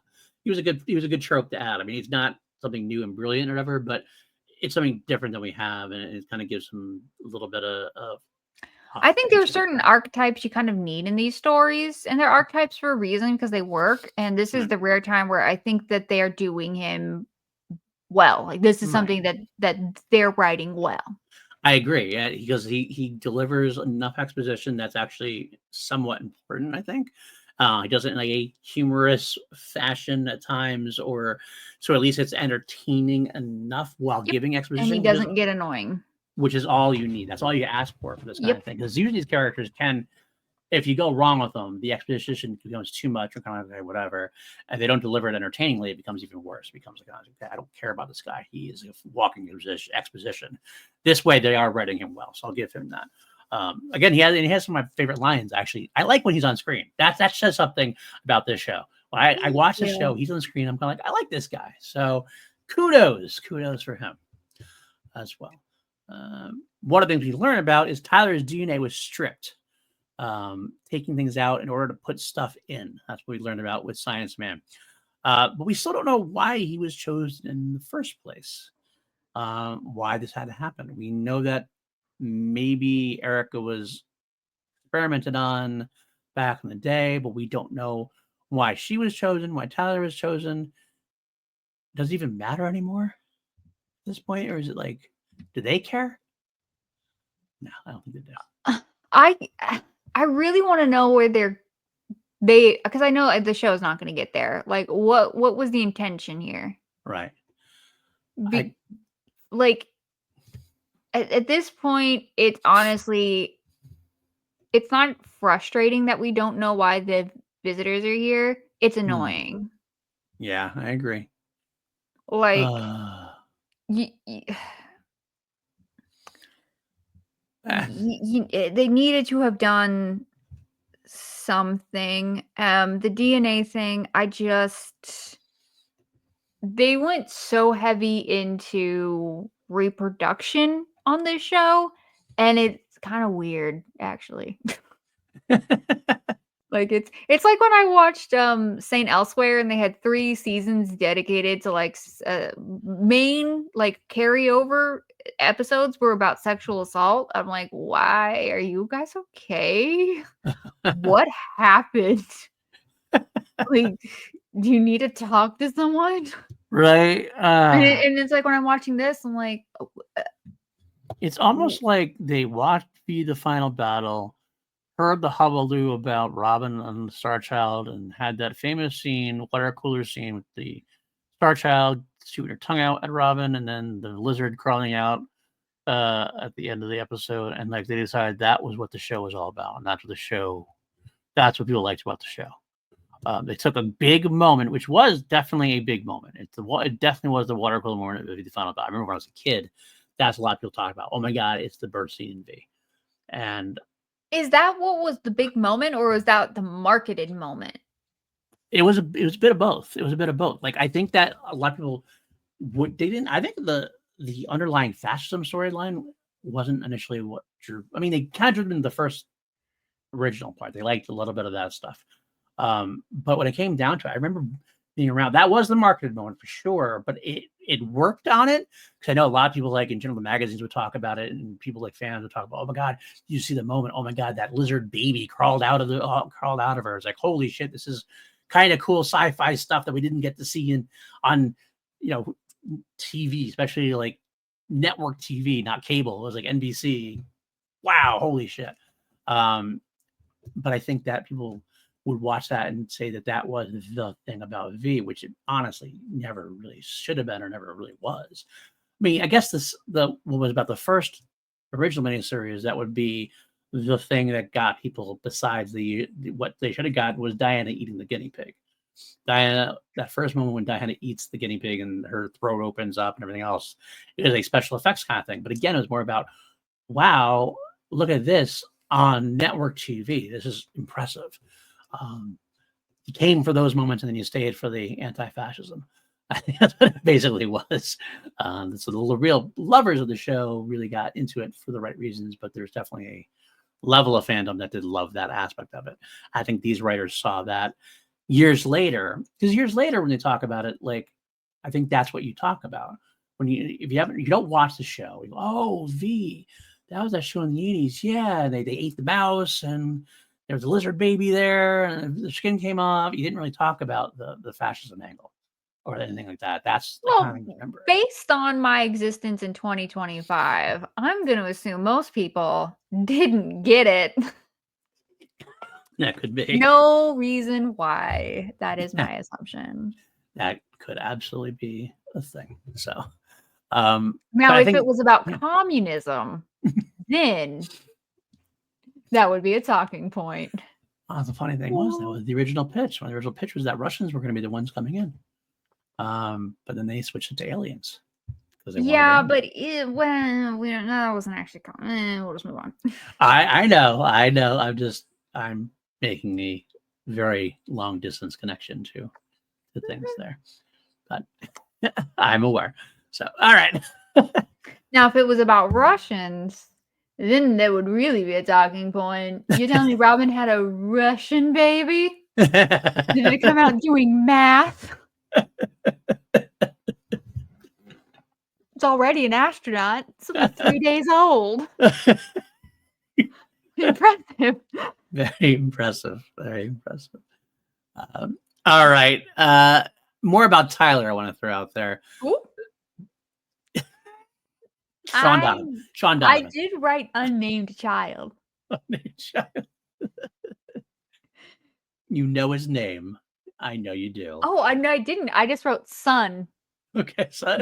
He was a good trope to add. I mean, he's not something new and brilliant or whatever, but it's something different than we have, and it kind of gives him a little bit of I think there are certain archetypes you kind of need in these stories, and they're archetypes for a reason because they work. And this is the rare time where I think that they are doing him well. Like this is something that they're writing well. I agree. Yeah, because he delivers enough exposition that's actually somewhat important, I think. He does it in like a humorous fashion at times, or so at least it's entertaining enough while giving exposition. And he doesn't get annoying. Which is all you need. That's all you ask for this kind of thing. Because usually these characters can, if you go wrong with them, the exposition becomes too much or kind of like whatever, and they don't deliver it entertainingly, it becomes even worse. It becomes like, okay, I don't care about this guy. He is a walking exposition. This way, they are writing him well, so I'll give him that. Again, he has some of my favorite lines, actually. I like when he's on screen. That says something about this show. When I watch this show, he's on the screen, I'm kind of like, I like this guy. So kudos for him as well. one of the things we learn about is Tyler's DNA was stripped, taking things out in order to put stuff in. That's what we learned about with Science Man. But we still don't know why he was chosen in the first place. Why this had to happen. We know that maybe Erica was experimented on back in the day, but we don't know why she was chosen, why Tyler was chosen. Does it even matter anymore at this point? Or is it like, do they care? No, I don't think they do. I really want to know where because I know the show is not going to get there. Like, what was the intention here? Right. Like, at this point, it's honestly, it's not frustrating that we don't know why the visitors are here. It's annoying. Yeah, I agree. Like, they needed to have done something. The DNA thing, they went so heavy into reproduction on this show, and it's kind of weird, actually. Like, it's like when I watched Saint Elsewhere, and they had 3 seasons dedicated to like main like carryover episodes were about sexual assault. I'm like, why are you guys okay? What happened? Like, do you need to talk to someone? Right. And it's like when I'm watching this, I'm like, it's almost like they watched the final battle, heard the hullabaloo about Robin and the Star Child, and had that famous scene, water cooler scene, with the Star Child shooting her tongue out at Robin, and then the lizard crawling out at the end of the episode, and like they decided that was what the show was all about, and that's what people liked about the show. They took a big moment, which was definitely a big moment. It definitely was the water cooler moment of the final battle. I remember when I was a kid, that's a lot of people talk about. Oh my God, it's the bird scene in V. And is that what was the big moment, or was that the marketed moment? It was a bit of both. It was a bit of both. Like, I think that a lot of people I think the underlying fascism storyline wasn't initially what drew. I mean, they kind of drew them in the first original part. They liked a little bit of that stuff. But when it came down to it, I remember being around. That was the marketed moment for sure, but it worked on it, because I know a lot of people, like in general, the magazines would talk about it, and people like fans would talk about, oh my God, you see the moment? Oh my God, that lizard baby crawled out of her. It's like, holy shit, this is kind of cool sci-fi stuff that we didn't get to see on TV, especially like network TV, not cable. It was like NBC. Wow, holy shit. But I think that people would watch that and say that was the thing about V, which it honestly never really should have been, or never really was. I mean, I guess what was about the first original miniseries, that would be the thing that got people, besides what they should have got was Diana eating the guinea pig. Diana, that first moment when Diana eats the guinea pig and her throat opens up and everything else, it was a special effects kind of thing. But again, it was more about, wow, look at this on network TV. This is impressive. You came for those moments, and then you stayed for the anti-fascism. I think that's what it basically was. So the real lovers of the show really got into it for the right reasons, but there's definitely a level of fandom that did love that aspect of it. I think these writers saw that years later, because years later when they talk about it, like, I think that's what you talk about when if you don't watch the show. You go, oh, V, that was that show in the 80s. Yeah, they ate the mouse, and there was a lizard baby there, and the skin came off. You didn't really talk about the fascism angle or anything like that. That's the kind of thing I remember. Based on my existence in 2025, I'm going to assume most people didn't get it. That could be. No reason why. That is my assumption. That could absolutely be a thing. So, now, if it was about communism, then that would be a talking point. The funny thing was, that was the original pitch. When the original pitch was that Russians were going to be the ones coming in, but then they switched it to aliens. Yeah, but that wasn't actually coming. We'll just move on. I know. I'm making a very long distance connection to the things there, but I'm aware. So, all right. Now, if it was about Russians, Then that would really be a talking point. You're telling me Robin had a Russian baby? Did it come out doing math? It's already an astronaut. This will be 3 days old. Impressive. Very impressive. Very impressive. All right. More about Tyler I want to throw out there. Ooh. Sean Donovan. Sean I Donovan. did write unnamed child. Unnamed child. You know his name. I know you do. Oh, I didn't. I just wrote son. Okay, so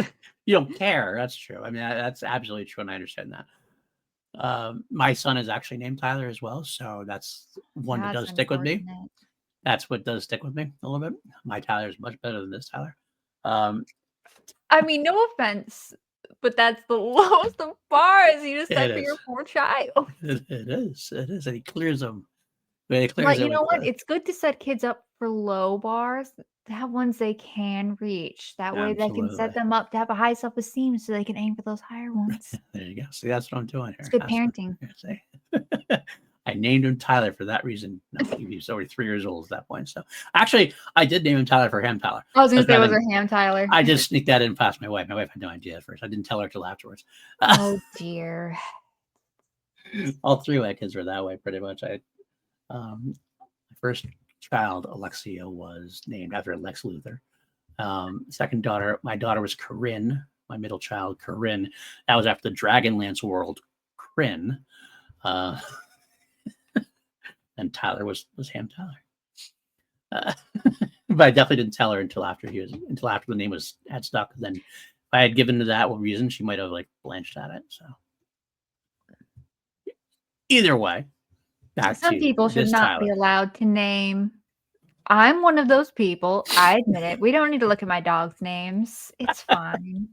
you don't care. That's true. I mean, that's absolutely true, and I understand that. My son is actually named Tyler as well, so that's one that does stick with me. That's what does stick with me a little bit. My Tyler is much better than this Tyler. I mean, no offense, but that's the lowest of bars you just said for your poor child. It is. It is, and he clears them. But you know what? It's good to set kids up for low bars, to have ones they can reach. That way they can set them up to have a high self-esteem so they can aim for those higher ones. There you go. See, that's what I'm doing here. It's good parenting. I named him Tyler for that reason. No, he was already 3 years old at that point. So actually, I did name him Tyler for Ham Tyler. I was going to say, was it Ham Tyler? I just sneaked that in past my wife. My wife had no idea at first. I didn't tell her till afterwards. Oh, dear. All 3 of my kids were that way, pretty much. My first child, Alexia, was named after Lex Luthor. Second daughter, my daughter was Corinne. My middle child, Corinne. That was after the Dragonlance world, Kryn. And Tyler was Ham Tyler. But I definitely didn't tell her until after the name had stuck. Then if I had given her that reason, she might have like blanched at it. So either way, some people should not be allowed to name. I'm one of those people. I admit it. We don't need to look at my dog's names. It's fine.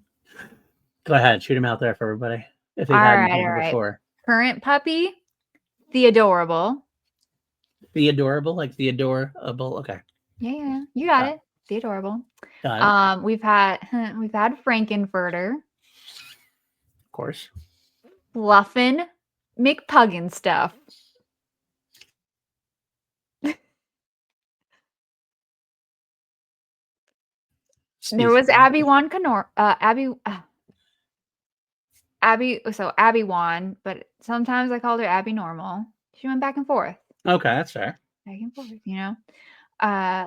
Go ahead, shoot him out there for everybody. If they hadn't before. Current puppy, Theodorable. Theodorable, like Theodorable. Okay. Yeah, you got it. Theodorable. Got it. We've had Frankenfurter. Of course. Fluffin' McPuggin stuff. There was Abby Wan Abby Wan, but sometimes I called her Abby Normal. She went back and forth. Okay, that's fair. Back and forth, you know.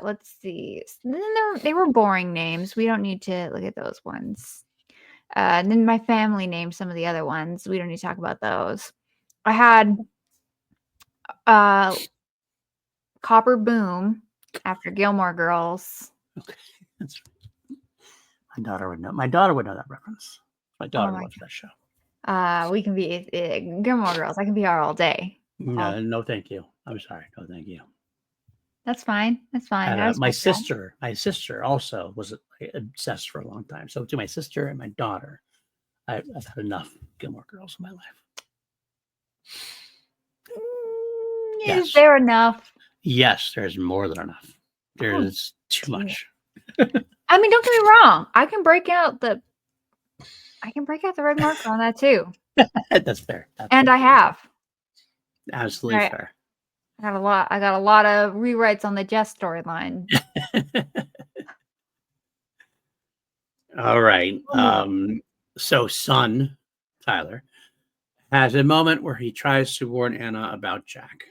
Let's see. Then they were boring names. We don't need to look at those ones. And then my family named some of the other ones. We don't need to talk about those. I had Copper Boom after Gilmore Girls. Okay, that's my daughter would know. My daughter would know that reference. My daughter watched that show. We can be Gilmore Girls. I can be her all day. No, thank you. I'm sorry. No, thank you. That's fine. That's fine. And, my sister also was obsessed for a long time. So to my sister and my daughter, I've had enough Gilmore Girls in my life. Is there enough? Yes, there's more than enough. There's too much. I mean, don't get me wrong. I can break out the red marker on that too. That's fair. I have. Absolutely fair. I got a lot of rewrites on the Jess storyline. All right. So son, Tyler, has a moment where he tries to warn Anna about Jack.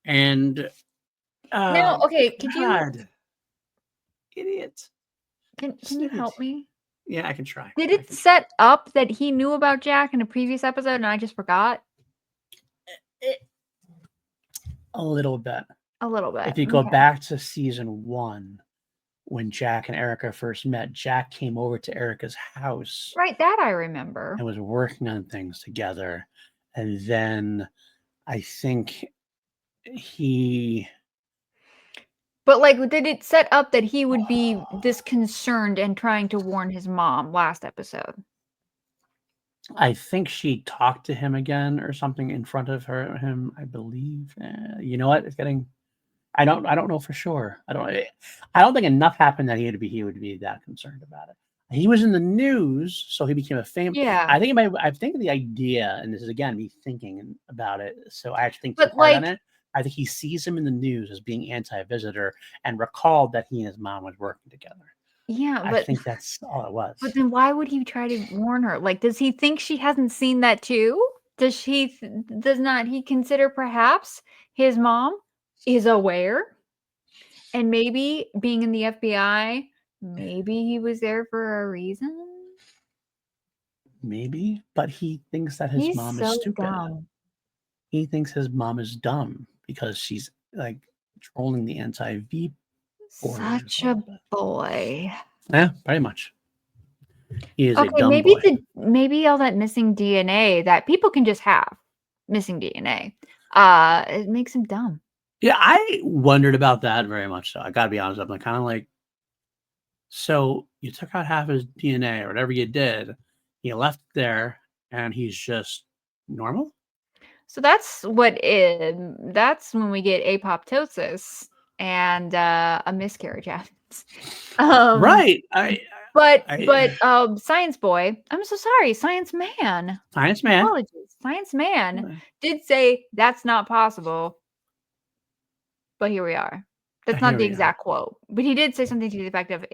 And now, okay, could you idiot. Can you help me? Yeah, I can try. Did it set up that he knew about Jack in a previous episode and I just forgot? A little bit. A little bit. If you go back to season 1, when Jack and Erica first met, Jack came over to Erica's house. Right, that I remember. And was working on things together. And then I think But like, did it set up that he would be this concerned and trying to warn his mom last episode? I think she talked to him again or something in front of him, I believe. You know what? It's getting. I don't know for sure. I don't think enough happened that he would be that concerned about it. He was in the news, so he became a famous. Yeah. I think the idea, and this is again me thinking about it, so I actually think too But hard on like, it. I think he sees him in the news as being anti-visitor and recalled that he and his mom was working together. yeah, I think that's all it was. but then why would he try to warn her? Like, does he think she hasn't seen that too? Does not he consider perhaps his mom is aware? And maybe being in the FBI, maybe he was there for a reason? Maybe, but he thinks that his He's mom is so stupid. dumb. He thinks his mom is dumb because she's like trolling the anti-V borders Such a a little bit. boy. Yeah, pretty much. He is a Okay, dumb boy. maybe all that missing DNA that people can just have, missing DNA, it makes him dumb. Yeah, I wondered about that very much so. I gotta be honest, I'm like, kinda like, so you took out half his DNA or whatever you did, you left it there, and he's just normal? So that's that's when we get apoptosis and a miscarriage happens. Um, Right. Science boy, I'm so sorry, science man. Science man. Apologies. Science man did say that's not possible, but here we are. That's not Here the we are. exact quote, but he did say something to the effect of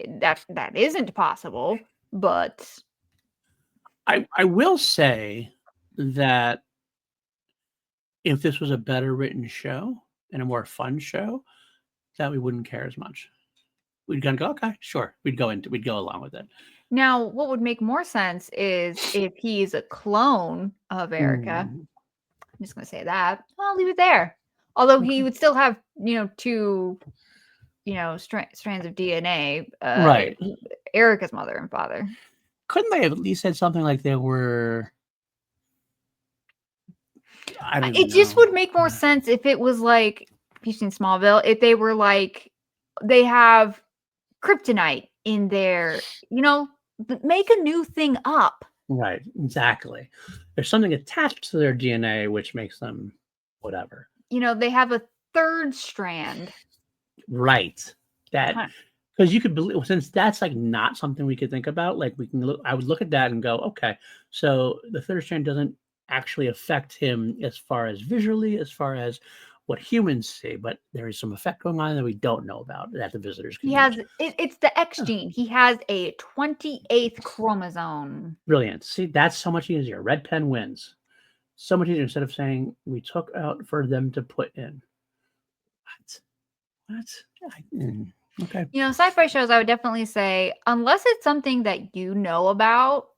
that isn't possible, but I will say that if this was a better written show and a more fun show, that we wouldn't care as much. We'd kinda go, "Okay, sure." We'd go along with it. now what would make more sense is if he's a clone of Erica. Mm, I'm just gonna say that. I'll leave it there. Although he okay. would still have, two, strands of DNA, Right. Erica's mother and father. Couldn't they have at least said something like they were I don't even It just know. would make more sense if it was like, if you've seen Smallville, if they were like, they have kryptonite in their, make a new thing up. Right, exactly. There's something attached to their DNA which makes them whatever. They have a third strand. Right. That Huh. because you could believe since that's like not something we could think about, like we can look I would look at that and go, okay, so the third strand doesn't actually affect him as far as visually, as far as what humans see, but there is some effect going on that we don't know about that the visitors can He use. has it's the X Oh, gene. He has a 28th chromosome. brilliant. See, that's so much easier. Red pen wins. So much easier instead of saying we took out for them to put in. What? What? Okay. Sci-fi shows, I would definitely say, unless it's something that you know about,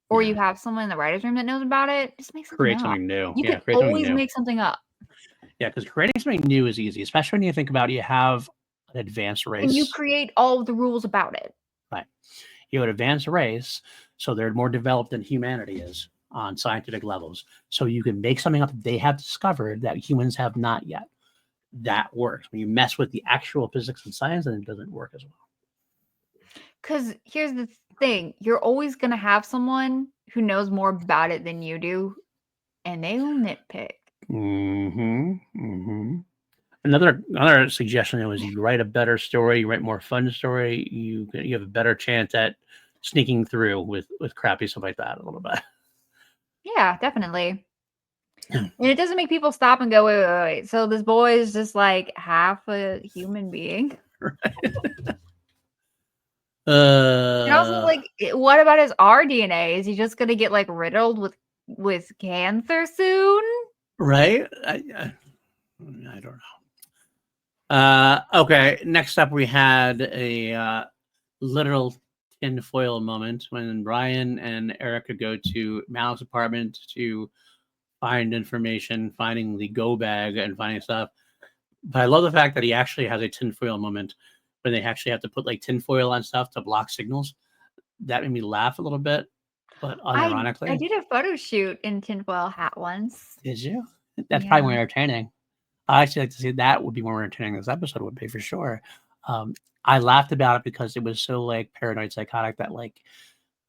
or Yeah. you have someone in the writer's room that knows about it, just make something Create up. something new. You Yeah, can create something always new. make something up. Yeah, because creating something new is easy, especially when you think about it, you have an advanced And you race. create all of the rules about it. Right. You have an advanced race, so they're more developed than humanity is on scientific levels. So you can make something up that they have discovered that humans have not yet. That works. When you mess with the actual physics and science, then it doesn't work as well. Because here's the thing, you're always going to have someone who knows more about it than you do, and they will nitpick. Another suggestion was you write a better story, you write more fun story, you have a better chance at sneaking through with crappy stuff like that a little bit. Yeah, definitely. And it doesn't make people stop and go, wait. So this boy is just like half a human being. Right. And also, like, what about his RDNA? Is he just gonna get like riddled with cancer soon? Right? I don't know. Okay. Next up, we had a literal tinfoil moment when Brian and Erica go to Malik's apartment to find information, finding the go bag and finding stuff. But I love the fact that he actually has a tinfoil moment when they actually have to put like tinfoil on stuff to block signals. That made me laugh a little bit, but I unironically. did a photo shoot in tinfoil hat once. Did you? That's probably Yeah. more entertaining. I actually like to see that would be more entertaining. This episode would be for sure. I laughed about it because it was so like paranoid psychotic that like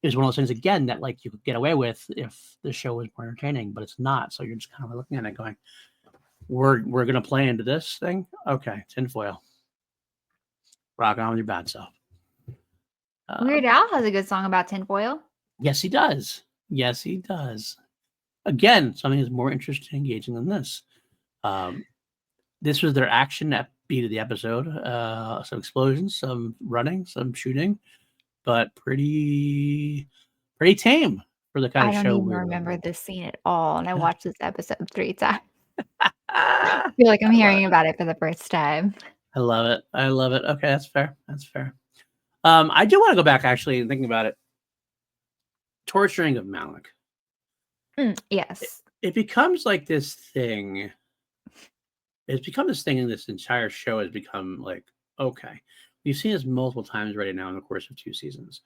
it was one of those things again that like you could get away with if the show was more entertaining, but it's not. So you're just kind of looking at it going, we're gonna play into this thing. Okay, tinfoil. Rock on with your bad self. Weird Al has a good song about tinfoil. Yes, he does. Yes, he does. Again, something is more interesting, engaging than this. This was their action at beat of the episode. Some explosions, some running, some shooting, but pretty tame for the kind I of don't show even we were remember running. this scene at all, and I watched this episode 3 times. I I feel like I'm love hearing it. about it for the first time. I love it. I love it. Okay, that's fair. That's fair. I do want to go back actually and thinking about it. Torturing of Malik. Yes. It becomes like this thing. It's become this thing, and this entire show has become like, okay, we've seen this multiple times already now in the course of 2 seasons.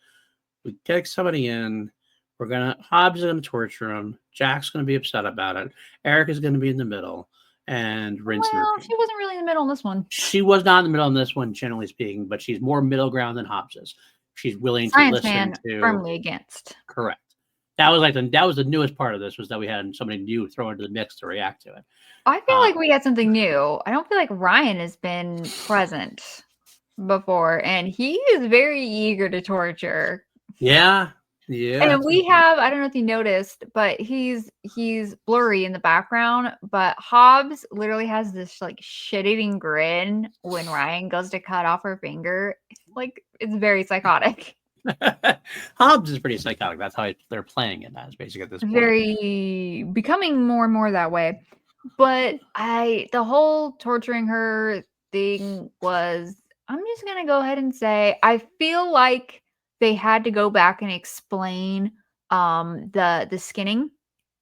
We take somebody in, Hobbs is gonna torture him, Jack's gonna be upset about it, Eric is gonna be in the middle, and rinse and Well, repeat. she wasn't really in the middle on this one. She was not in the middle on this one, generally speaking, but she's more middle ground than Hobbs is. She's willing to Science listen Man to firmly against. correct. That was the newest part of this, was that we had somebody new throw into the mix to react to it. I feel like we had something new. I don't feel like Ryan has been present before, and he is very eager to torture. Yeah. And we have, I don't know if you noticed, but he's blurry in the background, but Hobbs literally has this like shit-eating grin when Ryan goes to cut off her finger. Like, it's very psychotic. Hobbs is pretty psychotic. That's how they're playing it as, basically, at this point. Very becoming more and more that way. But the whole torturing her thing was, I'm just gonna go ahead and say, I feel like they had to go back and explain the skinning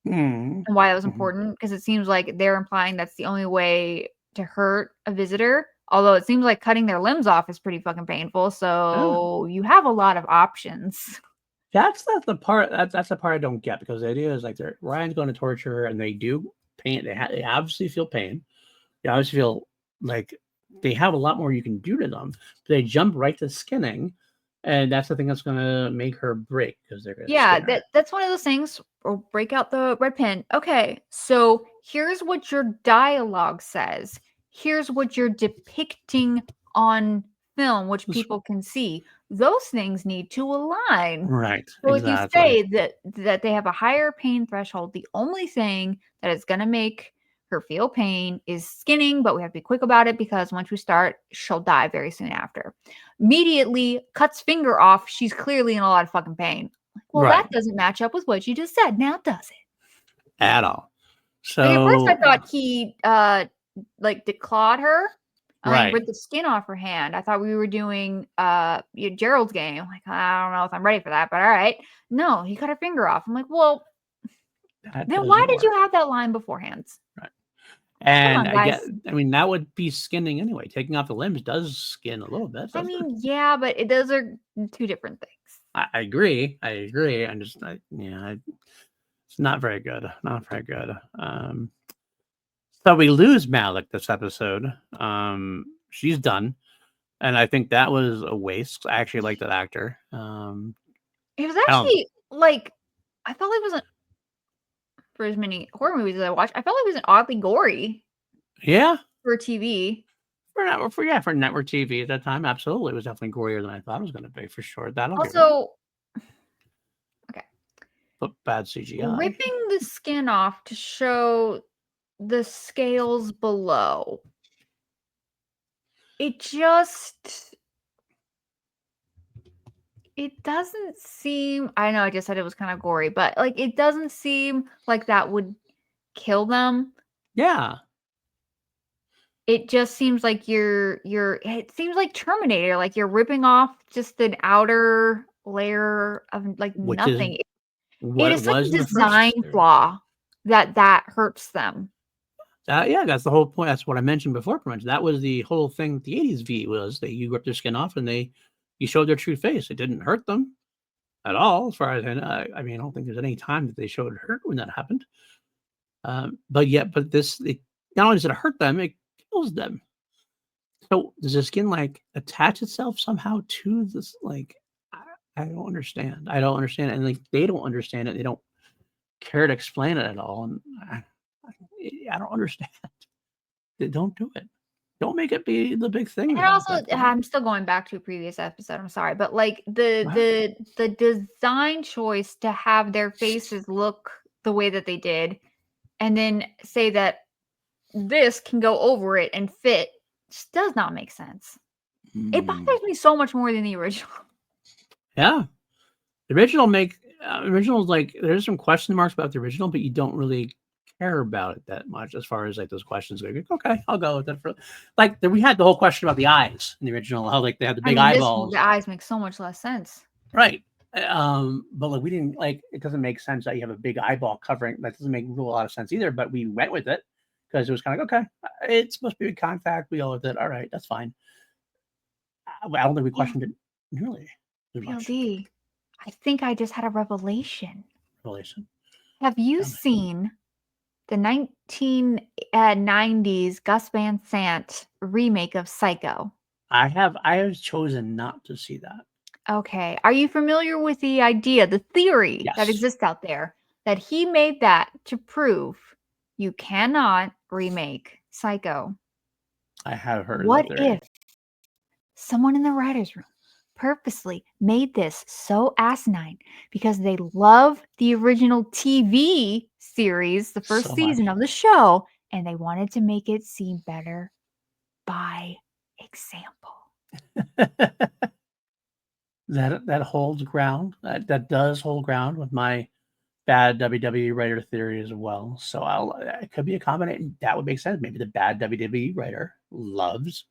and why that was important, because it seems like they're implying that's the only way to hurt a visitor. Although it seems like cutting their limbs off is pretty fucking painful. So you have a lot of options. That's not the part. That's the part I don't get, because the idea is like Ryan's going to torture her, and they do pain. They obviously feel pain. They obviously feel like they have a lot more you can do to them. But they jump right to skinning, and that's the thing that's going to make her break, because they're going to skin her. That's one of those things. Or break out the red pen. Okay, so here's what your dialogue says. Here's what you're depicting on film, which people can see. Those things need to align. Right. So exactly. if you say that they have a higher pain threshold, the only thing that is going to make her feel pain is skinning, but we have to be quick about it, because once we start, she'll die very soon after. Immediately cuts finger off. She's clearly in a lot of fucking pain. Well, that doesn't match up with what you just said. Now does it? At all. So like, at first I thought he like declawed her. Ripped the skin off her hand. I thought we were doing Gerald's game. Like, I don't know if I'm ready for that, but all right. No, he cut her finger off. I'm like, well, then why did you have that line beforehand? Right. And on, I mean, that would be skinning anyway. Taking off the limbs does skin a little bit. I mean, yeah, but those are two different things. I agree. I'm just, it's not very good. Not very good. So we lose Malik this episode. She's done, and I think that was a waste. I actually like that actor. It was actually like, I felt like it wasn't, for as many horror movies as I watched, I felt like it wasn't oddly gory. Yeah, for TV. For network TV at that time, absolutely, it was definitely gorier than I thought it was going to be, for sure. Also, okay, but bad CGI. Ripping the skin off to show the scales below. It doesn't seem, I know I just said it was kind of gory, but like, it doesn't seem like that would kill them. Yeah. It just seems like it seems like Terminator, like you're ripping off just an outer layer of like nothing. It is such a design flaw that hurts them. That's the whole point. That's what I mentioned before. Pretty much, that was the whole thing with the '80s V, was that you ripped their skin off and you showed their true face. It didn't hurt them at all, as far as I know. I mean, I don't think there's any time that they showed hurt when that happened. But this, not only does it hurt them, it kills them. So does the skin like attach itself somehow to this? Like, I don't understand. And like, they don't understand it. They don't care to explain it at all. And I don't understand. They don't do it. Don't make it be the big thing. And also, I'm still going back to a previous episode. I'm sorry, but like the design choice to have their faces look the way that they did, and then say that this can go over it and fit, just does not make sense. It bothers me so much more than the original. Yeah, the original's like there's some question marks about the original, but you don't really care about it that much as far as like those questions. Like, okay, I'll go with that. For like we had the whole question about the eyes in the original, how like they had the big eyeballs. The eyes make so much less sense, right? But like we didn't like it. Doesn't make sense that you have a big eyeball covering. That doesn't make a lot of sense either. But we went with it because it was kind of like, okay, it's supposed to be a contact. We go with it. All right, that's fine. I don't think we questioned it nearly as much. PLD, I think I just had a revelation. Revelation. Have you seen the 1990s Gus Van Sant remake of Psycho? I have chosen not to see that. Okay. Are you familiar with the idea, the theory that exists out there, that he made that to prove you cannot remake Psycho? I have heard what that theory. If someone in the writer's room purposely made this so asinine because they love the original TV series, the first season of the show, and they wanted to make it seem better by example? That holds ground. That does hold ground with my bad WWE writer theory as well. So it could be a combination. That would make sense. Maybe the bad WWE writer loves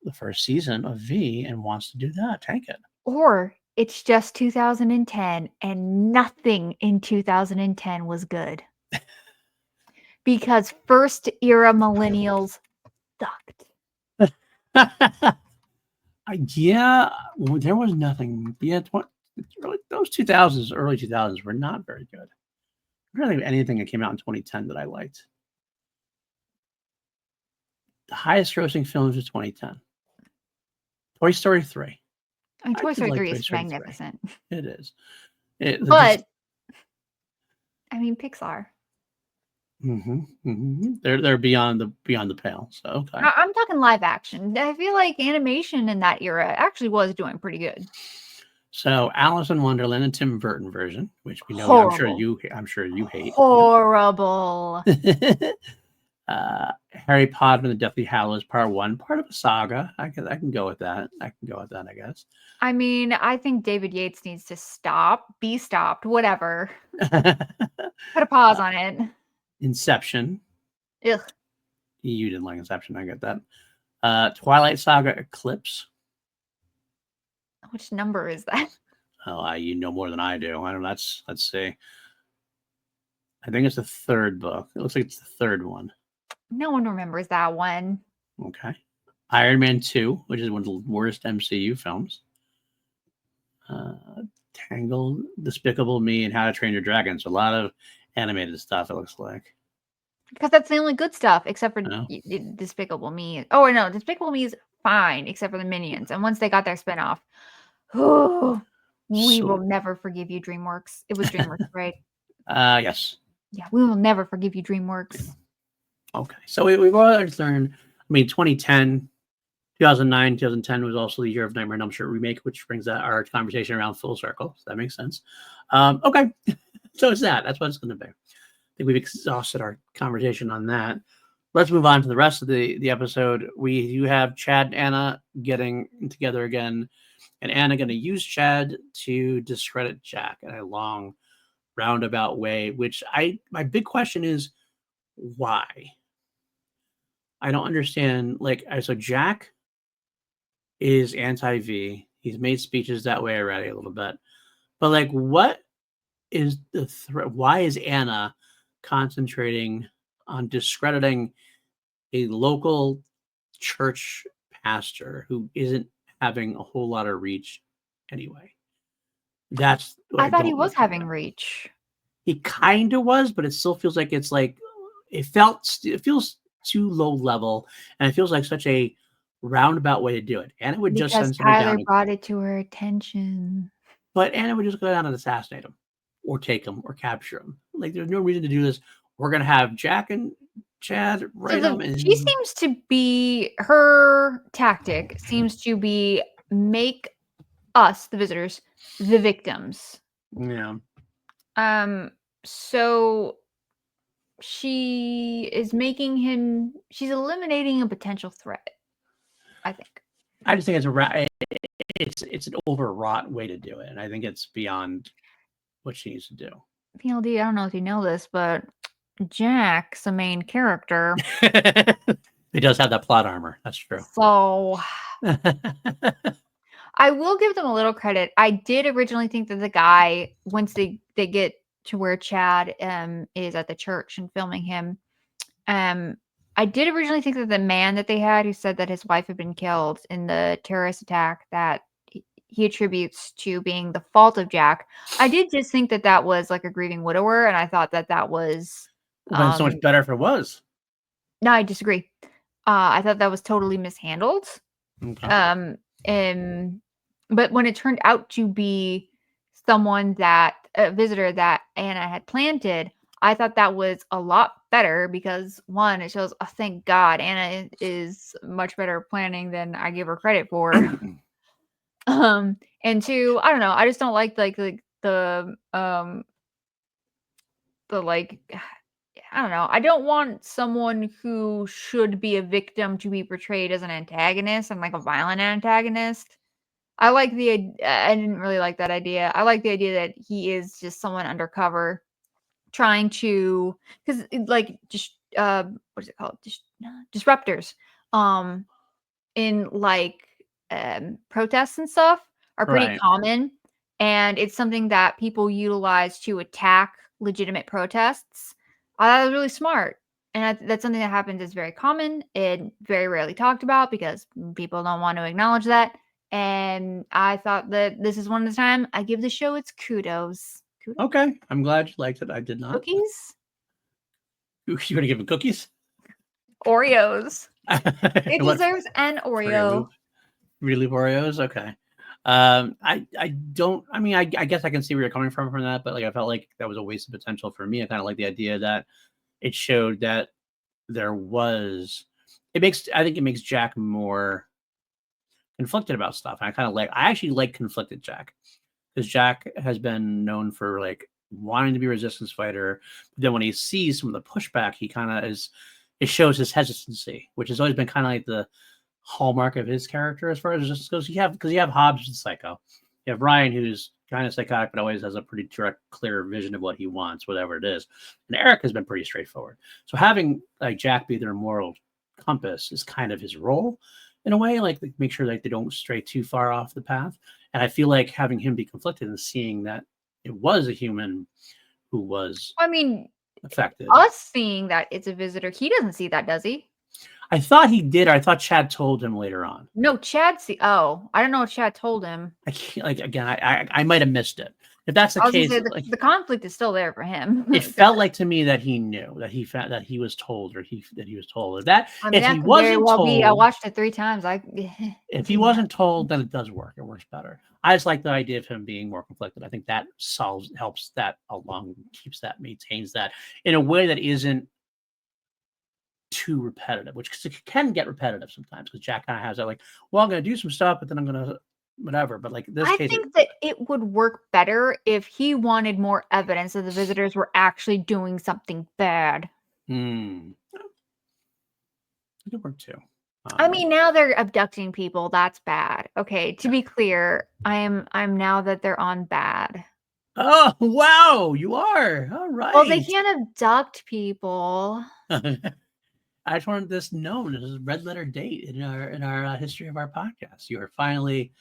the first season of V and wants to do that. Tank it. Or it's just 2010 and nothing in 2010 was good. Because first era millennials sucked. Yeah, well, there was nothing. Yeah, those 2000s, early 2000s were not very good. I don't think of anything that came out in 2010 that I liked. The highest grossing films of 2010. Toy Story 3. I mean, Toy Story 3 is magnificent. 3. It is. But I mean, Pixar. They're beyond the pale. So okay. I'm talking live action. I feel like animation in that era actually was doing pretty good. So Alice in Wonderland and Tim Burton version, which we know I'm sure you hate. Horrible. Harry Potter and the Deathly Hallows Part 1, part of a saga. I can go with that. I guess. I mean, I think David Yates needs to be stopped, whatever. Put a pause on it. Inception. Ugh. You didn't like Inception, I get that. Twilight Saga Eclipse. Which number is that? Oh, you know more than I do. I don't know. Let's see. I think it's the third book. It looks like it's the third one. No one remembers that one. Okay. Iron Man 2, which is one of the worst MCU films. Tangled, Despicable Me, and How to Train Your Dragon. So a lot of animated stuff, it looks like. Because that's the only good stuff, except for Despicable Me. Oh, no, Despicable Me is fine, except for the Minions. And once they got their spinoff, we will never forgive you, DreamWorks. It was DreamWorks, right? Yes. Yeah, we will never forgive you, DreamWorks. Okay, so we've already learned. I mean, 2010, 2009, 2010 was also the year of Nightmare on Elm Street remake, which brings our conversation around full circle. So that makes sense. Okay, so it's that. That's what it's going to be. I think we've exhausted our conversation on that. Let's move on to the rest of the episode. You have Chad and Anna getting together again, and Anna going to use Chad to discredit Jack in a long, roundabout way. Which my big question is, why? I don't understand. Like, so Jack is anti-V. He's made speeches that way already a little bit, but like, what is the threat? Why is Anna concentrating on discrediting a local church pastor who isn't having a whole lot of reach anyway? That's I thought he was having reach. He kind of was, but it still feels like it feels too low level, and it feels like such a roundabout way to do it. And it would just send somebody down. Tyler brought it to her attention. But Anna would just go down and assassinate him, or take him, or capture him. Like, there's no reason to do this. We're gonna have Jack and Chad, write them in. She seems to be, her tactic seems to be make us, the visitors, the victims. Yeah. So she is making him, she's eliminating a potential threat, I think. I just think it's an overwrought way to do it, and I think it's beyond what she needs to do. PLD, I don't know if you know this, but Jack's the main character. He does have that plot armor. That's true. So I will give them a little credit. I did originally think that the guy, once they get to where Chad is at the church and filming him, I did originally think that the man that they had who said that his wife had been killed in the terrorist attack that he attributes to being the fault of Jack, I did just think that that was like a grieving widower, and I thought that that was But so much better if it was. No, I disagree. I thought that was totally mishandled. Okay. But when it turned out to be someone that a visitor that Anna had planted, I thought that was a lot better because one, it shows, oh, thank God, Anna is much better at planning than I give her credit for. And two, I don't know, I just don't like the like, I don't know. I don't want someone who should be a victim to be portrayed as an antagonist and like a violent antagonist. I didn't really like that idea. I like the idea that he is just someone undercover trying to, because like just what is it called? Disruptors in like protests and stuff are pretty common, and it's something that people utilize to attack legitimate protests. I thought it was really smart. And that's something that happens, is very common and very rarely talked about because people don't want to acknowledge that. And I thought that this is one of the time I give the show its kudos. Okay. I'm glad you liked it. I did not. Cookies? You're going to give it cookies? Oreos. It deserves an Oreo. Really Oreos? Okay. I guess I can see where you're coming from that, but like I felt like that was a waste of potential for me. I kind of like the idea that it showed that I think it makes Jack more conflicted about stuff. And I actually like conflicted Jack, because Jack has been known for like wanting to be a resistance fighter. But then when he sees some of the pushback, he kind of it shows his hesitancy, which has always been kind of like the hallmark of his character as far as resistance goes. Because you have Hobbs and Psycho. You have Ryan, who's kind of psychotic, but always has a pretty direct, clear vision of what he wants, whatever it is. And Eric has been pretty straightforward. So having like Jack be their moral compass is kind of his role in a way, like make sure that they don't stray too far off the path. And I feel like having him be conflicted and seeing that it was a human who was, affected. Us seeing that it's a visitor, he doesn't see that, does he? I thought he did. I thought Chad told him later on. No, Chad I don't know what Chad told him. I might have missed it. If that's the case, the conflict is still there for him. It felt like to me that he knew, that he was told, that he was told that. If he wasn't told, I watched it 3 times. If he wasn't told, then it does work. It works better. I just like the idea of him being more conflicted. I think that helps that along, maintains that in a way that isn't too repetitive, which can get repetitive sometimes, because Jack kind of has that like, well, I'm going to do some stuff, but then I'm going to whatever. But like this case, I think that it would work better if he wanted more evidence that the visitors were actually doing something bad. It could work too. Now they're abducting people. That's bad. Okay, to be clear, I'm now that they're on bad. Oh wow, you are all right. Well, they can't abduct people. I just wanted this known. This is a red letter date in our history of our podcast. You are finally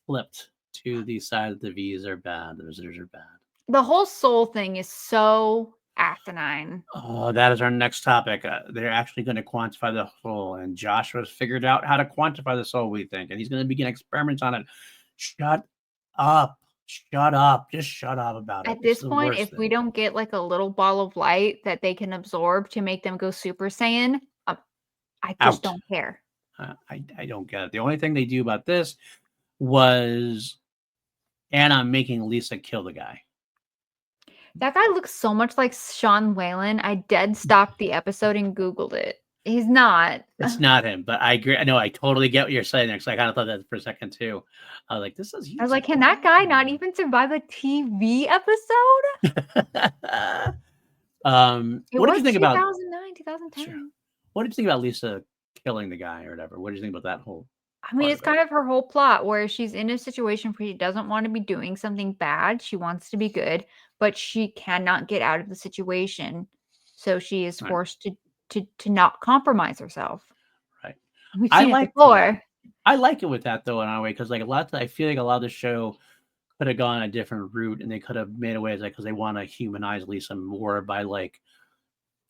flipped to the side that the V's are bad, the visitors are bad. The whole soul thing is so asinine. Oh, that is our next topic. They're actually going to quantify the soul, and Joshua's figured out how to quantify the soul, we think, and he's going to begin experiments on it. Shut up. Just shut up about it. At this point, if we don't get like a little ball of light that they can absorb to make them go Super Saiyan, I just don't care. I don't get it. The only thing they do about this was Anna making Lisa kill the guy. That guy looks so much like Sean Whalen. I dead stopped the episode and Googled it. He's not. It's not him, but I agree. I know I totally get what you're saying there because I kind of thought that for a second too. I was like, this is. I was like, can that guy not even survive a TV episode? What did you think about 2009, 2010? Sure. What did you think about Lisa killing the guy or whatever? What did you think about that whole? I mean, it's kind of her whole plot where she's in a situation where she doesn't want to be doing something bad. She wants to be good, but she cannot get out of the situation. So she is forced to not compromise herself. Right. We've seen it before. I like it with that though in a way because like I feel like a lot of the show could have gone a different route and they could have made a way because they want to humanize Lisa more by like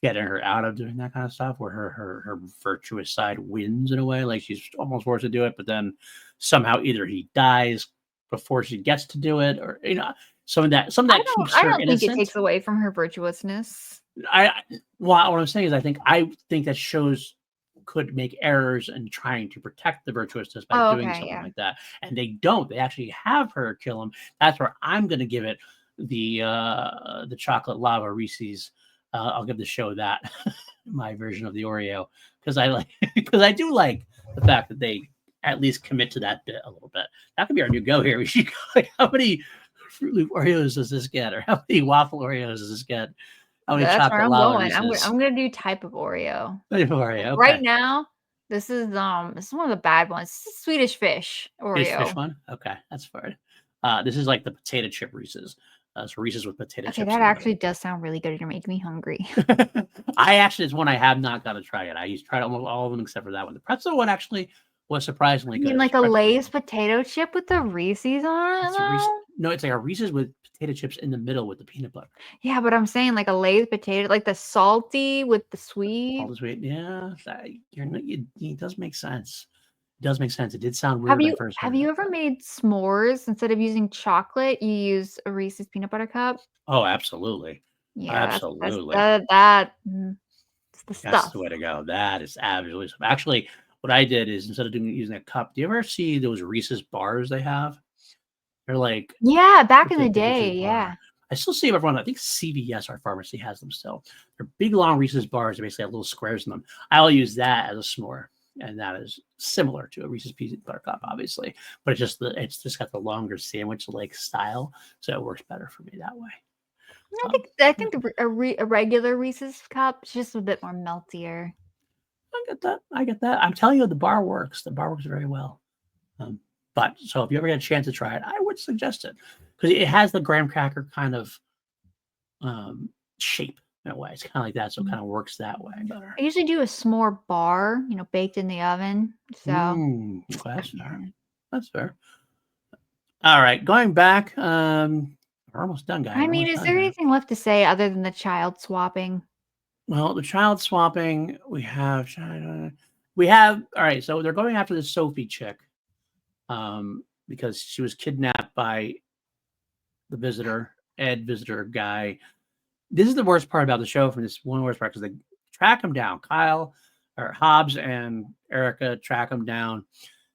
getting her out of doing that kind of stuff where her virtuous side wins in a way, like she's almost forced to do it, but then somehow either he dies before she gets to do it, or some of that keeps her innocent. I don't think it takes away from her virtuousness. What I'm saying is I think that shows could make errors in trying to protect the virtuousness by doing something like that, and they don't. They actually have her kill him. That's where I'm going to give it the chocolate lava Reese's. I'll give the show that my version of the Oreo because I do like the fact that they at least commit to that bit a little bit. That could be our new go here. We should go like, how many Fruit Loop Oreos does this get, or how many waffle Oreos does this get? How many chocolate lava Reese's? I'm gonna do type of Oreo. Type of Oreo. Okay. Right now, this is one of the bad ones. This is Swedish fish Oreo. Swedish fish one. Okay, that's fine. This is like the potato chip Reese's. So Reese's with potato chips. Okay, that actually does sound really good. You're making me hungry. It's one I have not got to try yet. I used to try almost all of them except for that one. The pretzel one actually was surprisingly good. You mean like a Lay's potato chip with the Reese's on it? No, it's like a Reese's with potato chips in the middle with the peanut butter. Yeah, but I'm saying like a Lay's potato, like the salty with the sweet. All the sweet, yeah. It does make sense. It does make sense. It did sound weird. Have you ever made s'mores instead of using chocolate? You use a Reese's peanut butter cup. Oh, absolutely. Yeah, absolutely. That's the stuff. That's the way to go. That is absolutely. Actually, what I did is instead of using a cup, do you ever see those Reese's bars they have? They're like back in the day, yeah. I still see everyone. I think CVS, our pharmacy, has them still. They're big, long Reese's bars. They basically have little squares in them. I'll use that as a s'more, and that is similar to a Reese's peanut butter cup, obviously. But it's just got the longer sandwich like style, so it works better for me that way. I think a regular Reese's cup is just a bit more meltier. I get that. I'm telling you, the bar works. The bar works very well. But so if you ever get a chance to try it, I would suggest it because it has the graham cracker kind of shape in a way. It's kind of like that, so it kind of works that way better. I usually do a s'more bar, baked in the oven. So that's fair. That's fair. All right, going back. We're almost done, guys. I mean, is there anything left to say other than the child swapping? Well, the child swapping, we have. All right, so they're going after the Sophie chick. Because she was kidnapped by the Ed visitor guy. This is the worst part about the show from this one worst part because they track him down. Hobbs and Erica track him down.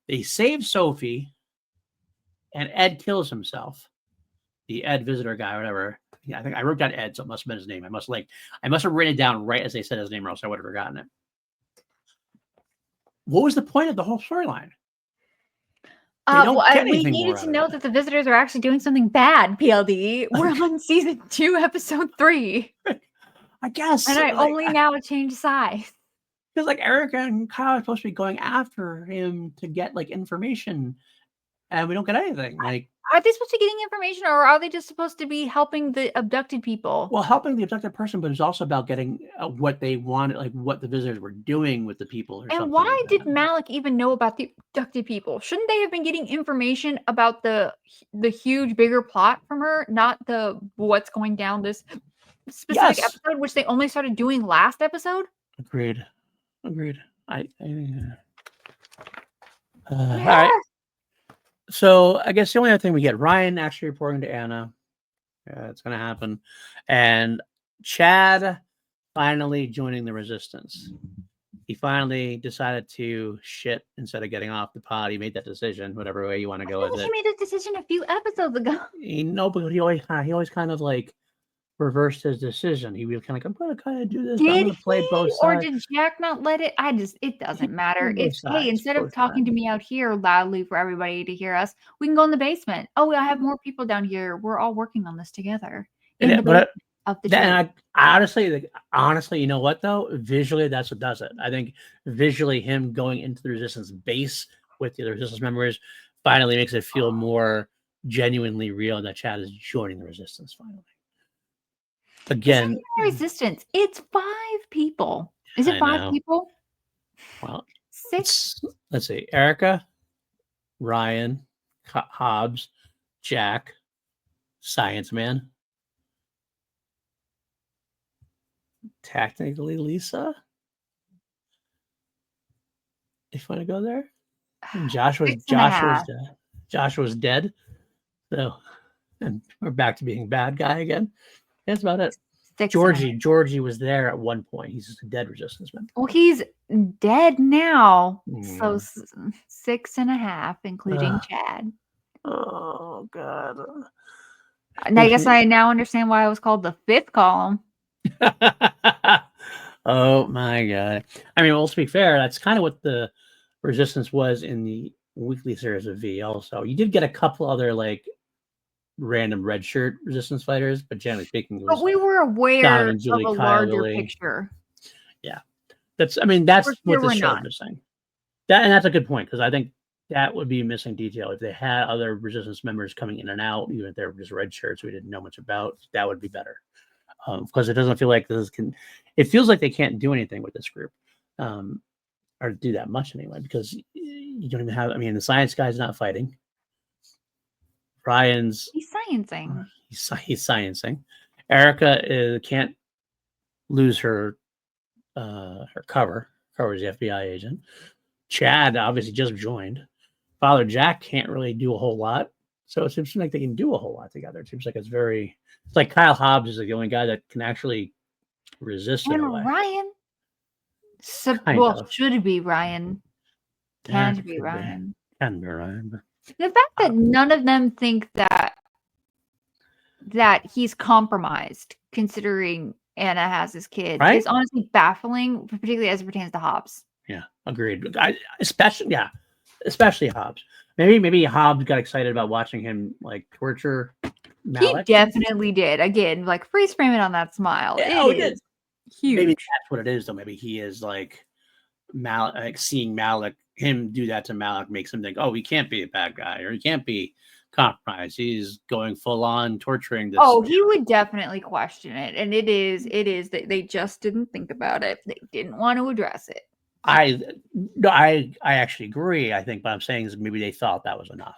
They save Sophie and Ed kills himself. The Ed visitor guy, or whatever. Yeah, I think I wrote down Ed, so it must have been his name. I must have written it down right as they said his name, or else I would have forgotten it. What was the point of the whole storyline? We needed to know that the visitors are actually doing something bad, PLD. We're on season 2, episode 3. I guess. And I only now changed sides. Because like Erica and Kyle are supposed to be going after him to get like information, and we don't get anything. Like, are they supposed to be getting information, or are they just supposed to be helping the abducted people? Well, helping the abducted person, but it's also about getting what they wanted, like what the visitors were doing with the people. And why did Malik even know about the abducted people? Shouldn't they have been getting information about the huge, bigger plot from her, not the what's going down this specific episode, which they only started doing last episode? Agreed. All right. So I guess the only other thing we get, Ryan actually reporting to Anna. It's going to happen. And Chad finally joining the resistance. He finally decided to shit instead of getting off the pod. He made that decision, whatever way you want to go with it. He made this decision a few episodes ago. But he always kind of like reversed his decision. He was kind of like, I'm going to kind of do this, but I'm Did going to play both he, or sides. did Jack not let it? It He doesn't matter. played both It's, hey, sides, instead of both talking to sides. me out here loudly for everybody to hear us, we can go in the basement. Oh, I have more people down here. We're all working on this together in the basement of the church. Honestly, you know what though? Visually, that's what does it. I think visually, him going into the Resistance base with the other Resistance members finally makes it feel more genuinely real that Chad is joining the Resistance finally. Again, Resistance. It's 5 people. Is it 5 people? Well, 6. Let's see. Erica, Ryan, Hobbs, Jack, Science Man. Technically, Lisa. If you want to go there, and Joshua's dead. Joshua's dead. So, and we're back to being bad guy again. That's about it. Georgie was there at one point. He's just a dead Resistance member. Well, he's dead now. So 6.5, including Chad. Oh God. And I guess I now understand why it was called the 5th column. Oh my God. I mean, well, to be fair, that's kind of what the Resistance was in the weekly series of V also. You did get a couple other like random red shirt Resistance fighters, but generally speaking, it was, but we were aware of a larger picture. Yeah. That's what the show is missing. And that's a good point, because I think that would be a missing detail. If they had other Resistance members coming in and out, even if they were just red shirts we didn't know much about, that would be better. Because it doesn't feel like it feels like they can't do anything with this group. Or do that much anyway, because you don't even have, the science guy's not fighting. Ryan's he's sciencing. He's sciencing. Erica can't lose her cover. Cover's the FBI agent. Chad obviously just joined. Father Jack can't really do a whole lot. So it seems like they can do a whole lot together. It seems like it's like Kyle Hobbs is like the only guy that can actually resist in a way. Ryan should be Ryan. Can't be Ryan. Can be Ryan. The fact that none of them think that he's compromised, considering Anna has his kids, is honestly baffling, particularly as it pertains to Hobbs. Yeah, agreed. Especially Hobbs. Maybe Hobbs got excited about watching him like torture Malik. He definitely did. Again, like freeze frame it on that smile. It is huge. Maybe that's what it is, though. Maybe he is like Malik, like seeing Malik, him do that to Malik makes him think, oh, he can't be a bad guy, or he can't be compromised. He's going full on torturing this. Oh, he would definitely question it. And it is that they just didn't think about it. They didn't want to address it. I actually agree. I think what I'm saying is maybe they thought that was enough.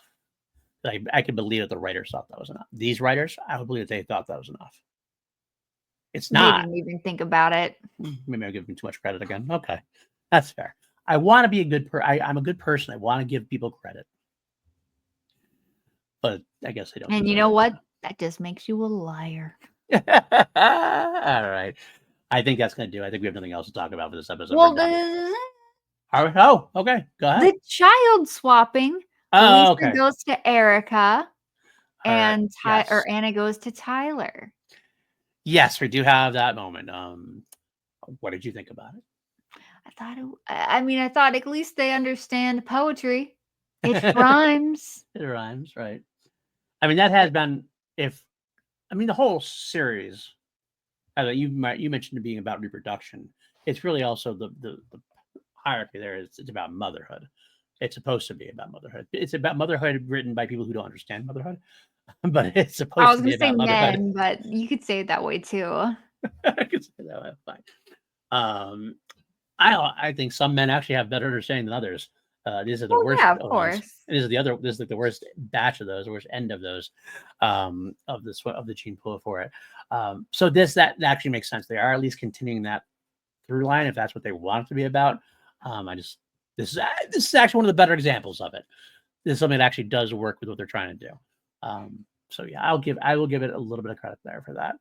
Like, I could believe that the writers thought that was enough. These writers, I would believe that they thought that was enough. It's not. They didn't even think about it. Maybe I'm giving too much credit again. Okay, that's fair. I want to be a good I'm a good person. I want to give people credit, but I guess I don't. And you know what? That just makes you a liar. All right. I think that's going to do. I think we have nothing else to talk about for this episode. Well, okay. Go ahead. The child swapping. Oh, Lisa goes to Erica, and Anna goes to Tyler. Yes, we do have that moment. What did you think about it? I thought at least they understand poetry. It rhymes. It rhymes, right? That has been the whole series. You mentioned it being about reproduction. It's really also the hierarchy there. It's about motherhood. It's supposed to be about motherhood. It's about motherhood written by people who don't understand motherhood, but it's supposed to be about motherhood. Men, but you could say it that way too. I could say that way. Fine. I think some men actually have better understanding than others. These are the worst. Yeah, of course. This is like the worst batch of those, the worst end of those, of the gene pool for it. So that actually makes sense. They are at least continuing that through line if that's what they want it to be about. This is actually one of the better examples of it. This is something that actually does work with what they're trying to do. So yeah, I will give it a little bit of credit there for that.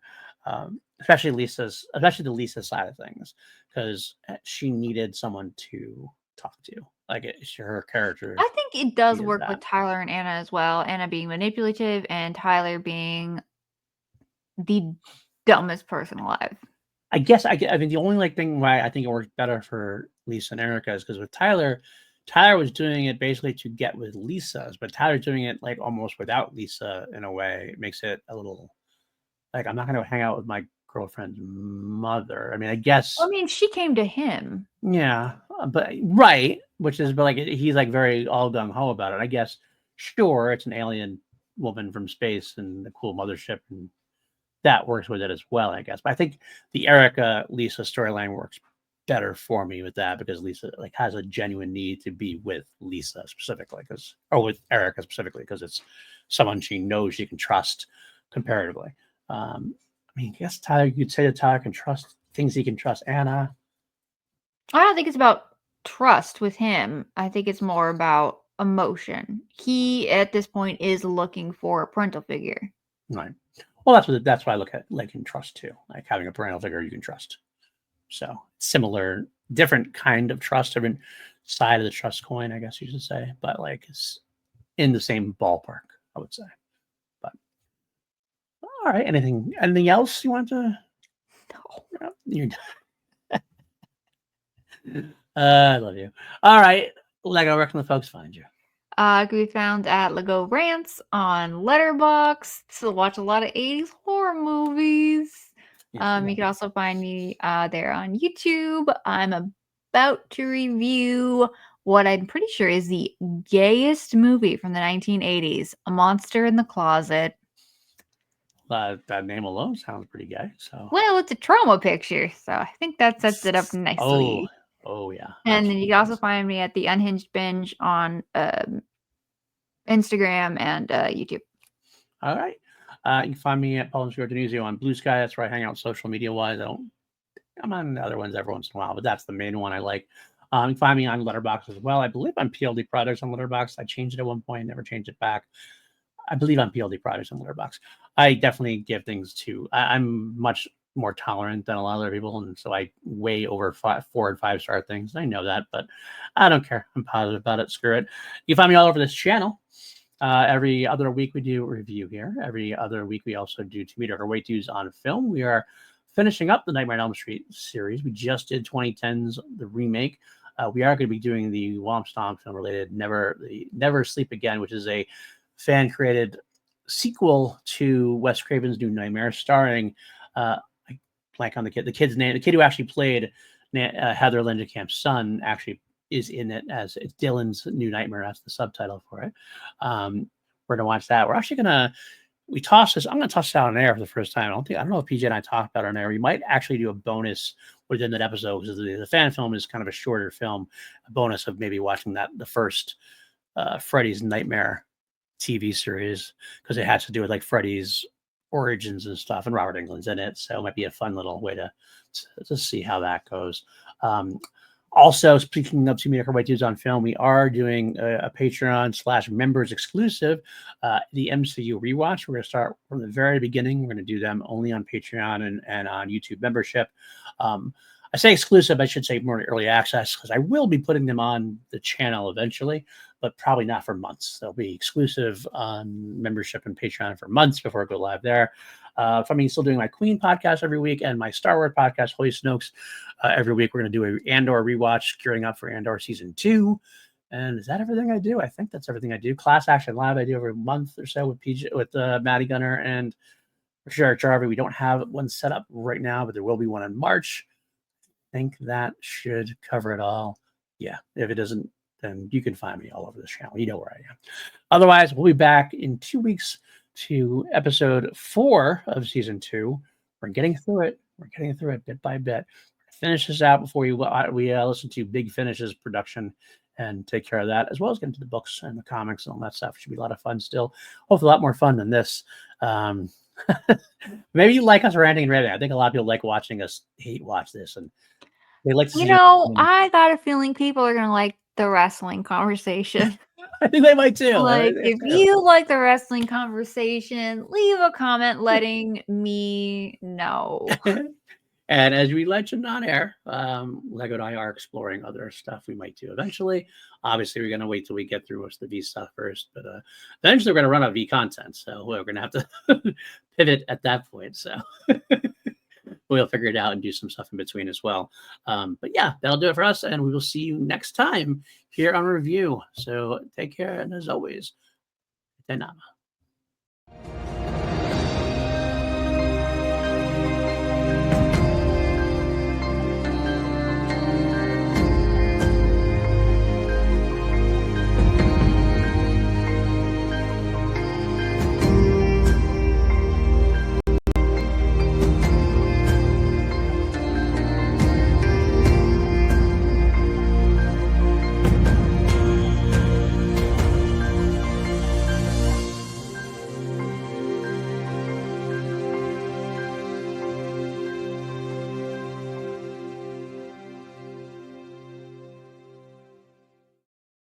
Especially the Lisa side of things, because she needed someone to talk to. Like her character. I think it does work with Tyler and Anna as well. Anna being manipulative and Tyler being the dumbest person alive. I guess I mean the only thing why I think it works better for Lisa and Erica is because with Tyler was doing it basically to get with Lisa's, but Tyler's doing it like almost without Lisa in a way. It makes it a little like I'm not going to hang out with my girlfriend's mother. I mean, I guess. I mean, she came to him. Yeah, but right, but like he's like very all gung ho about it. I guess. Sure, it's an alien woman from space and a cool mothership, and that works with it as well, I guess. But I think the Erica Lisa storyline works better for me with that because Lisa like has a genuine need to be with Lisa specifically or with Erica specifically because it's someone she knows she can trust comparatively. I mean, I guess Tyler, you'd say that Tyler can trust things he can trust Anna. I don't think it's about trust with him. I think it's more about emotion. He at this point is looking for a parental figure. Right. Well, that's why I look at like in trust too, like having a parental figure you can trust. So similar, different kind of trust, different side of the trust coin, I guess you should say, but like it's in the same ballpark, I would say. But all right, anything else you want to? No, you're I love you. All right, Lego, where can the folks find you? Can be found at Lego Rants on Letterboxd. So watch a lot of 80s horror movies. Yes, You can also find me there on YouTube. I'm about to review what I'm pretty sure is the gayest movie from the 1980s, A Monster in the Closet. That name alone sounds pretty gay. So well, it's a trauma picture, so I think that sets it up nicely. Oh yeah. And then you can also find me at the Unhinged Binge on Instagram and YouTube. All right. You can find me at Paul Denizio on Blue Sky. That's where I hang out social media wise. I'm on the other ones every once in a while, but that's the main one I like. You can find me on Letterboxd as well. I believe I'm PLD Projects on Letterboxd. I changed it at one point, never changed it back. I believe I'm PLD Projects on Letterboxd. I definitely give things to. I'm much more tolerant than a lot of other people, and so I way over 4 and 5 star things. I know that, but I don't care. I'm positive about it. Screw it. You can find me all over this channel. Every other week we do a review here. Every other week we also do 2 meter or way twos on film. We are finishing up the Nightmare on Elm Street series. We just did 2010's the remake. We are going to be doing the Womp Stomp film related Never Sleep Again, which is a fan created sequel to Wes Craven's New Nightmare, starring I blank on the kid's name. The kid who actually played Heather Langenkamp's son actually is in it as it's Dylan's New Nightmare. That's the subtitle for it. We're gonna watch that. We're actually gonna toss this. I'm gonna toss this out on air for the first time. I don't know if PJ and I talked about it on air. We might actually do a bonus within that episode because the fan film is kind of a shorter film. A bonus of maybe watching the first Freddy's Nightmare TV series because it has to do with like Freddy's origins and stuff, and Robert Englund's in it, so it might be a fun little way to see how that goes. Also, speaking of 2 meter way twos on film, we are doing a Patreon / members exclusive, the MCU rewatch. We're going to start from the very beginning. We're going to do them only on Patreon and on YouTube membership. I say exclusive, I should say more early access because I will be putting them on the channel eventually, but probably not for months. They'll be exclusive on membership and Patreon for months before I go live there. I'm still doing my Queen podcast every week and my Star Wars podcast, Holy Snokes, every week. We're going to do an Andor rewatch, gearing up for Andor season 2. And is that everything I do? I think that's everything I do. Class Action Live I do every month or so with Maddie Gunner and Jared Jarvie. We don't have one set up right now, but there will be one in March. I think that should cover it all. Yeah, if it doesn't, then you can find me all over the channel. You know where I am. Otherwise, we'll be back in 2 weeks to episode 4 of season 2. We're getting through it. We're getting through it bit by bit. Finish this out before we listen to Big Finish's production and take care of that, as well as get into the books and the comics and all that stuff. It should be a lot of fun still. Hopefully a lot more fun than this. Maybe you like us ranting and raving. I think a lot of people like watching us hate watch this, and they like to see. I got a feeling people are gonna like the wrestling conversation. I think they might too. Like, if you like the wrestling conversation, leave a comment letting me know. And as we mentioned on air, Lego and I are exploring other stuff we might do eventually. Obviously, we're going to wait till we get through most of the V stuff first, but eventually we're going to run out of V content. So we're going to have to pivot at that point. So we'll figure it out and do some stuff in between as well. But yeah, that'll do it for us, and we will see you next time here on reView. So take care, and as always, Tenama.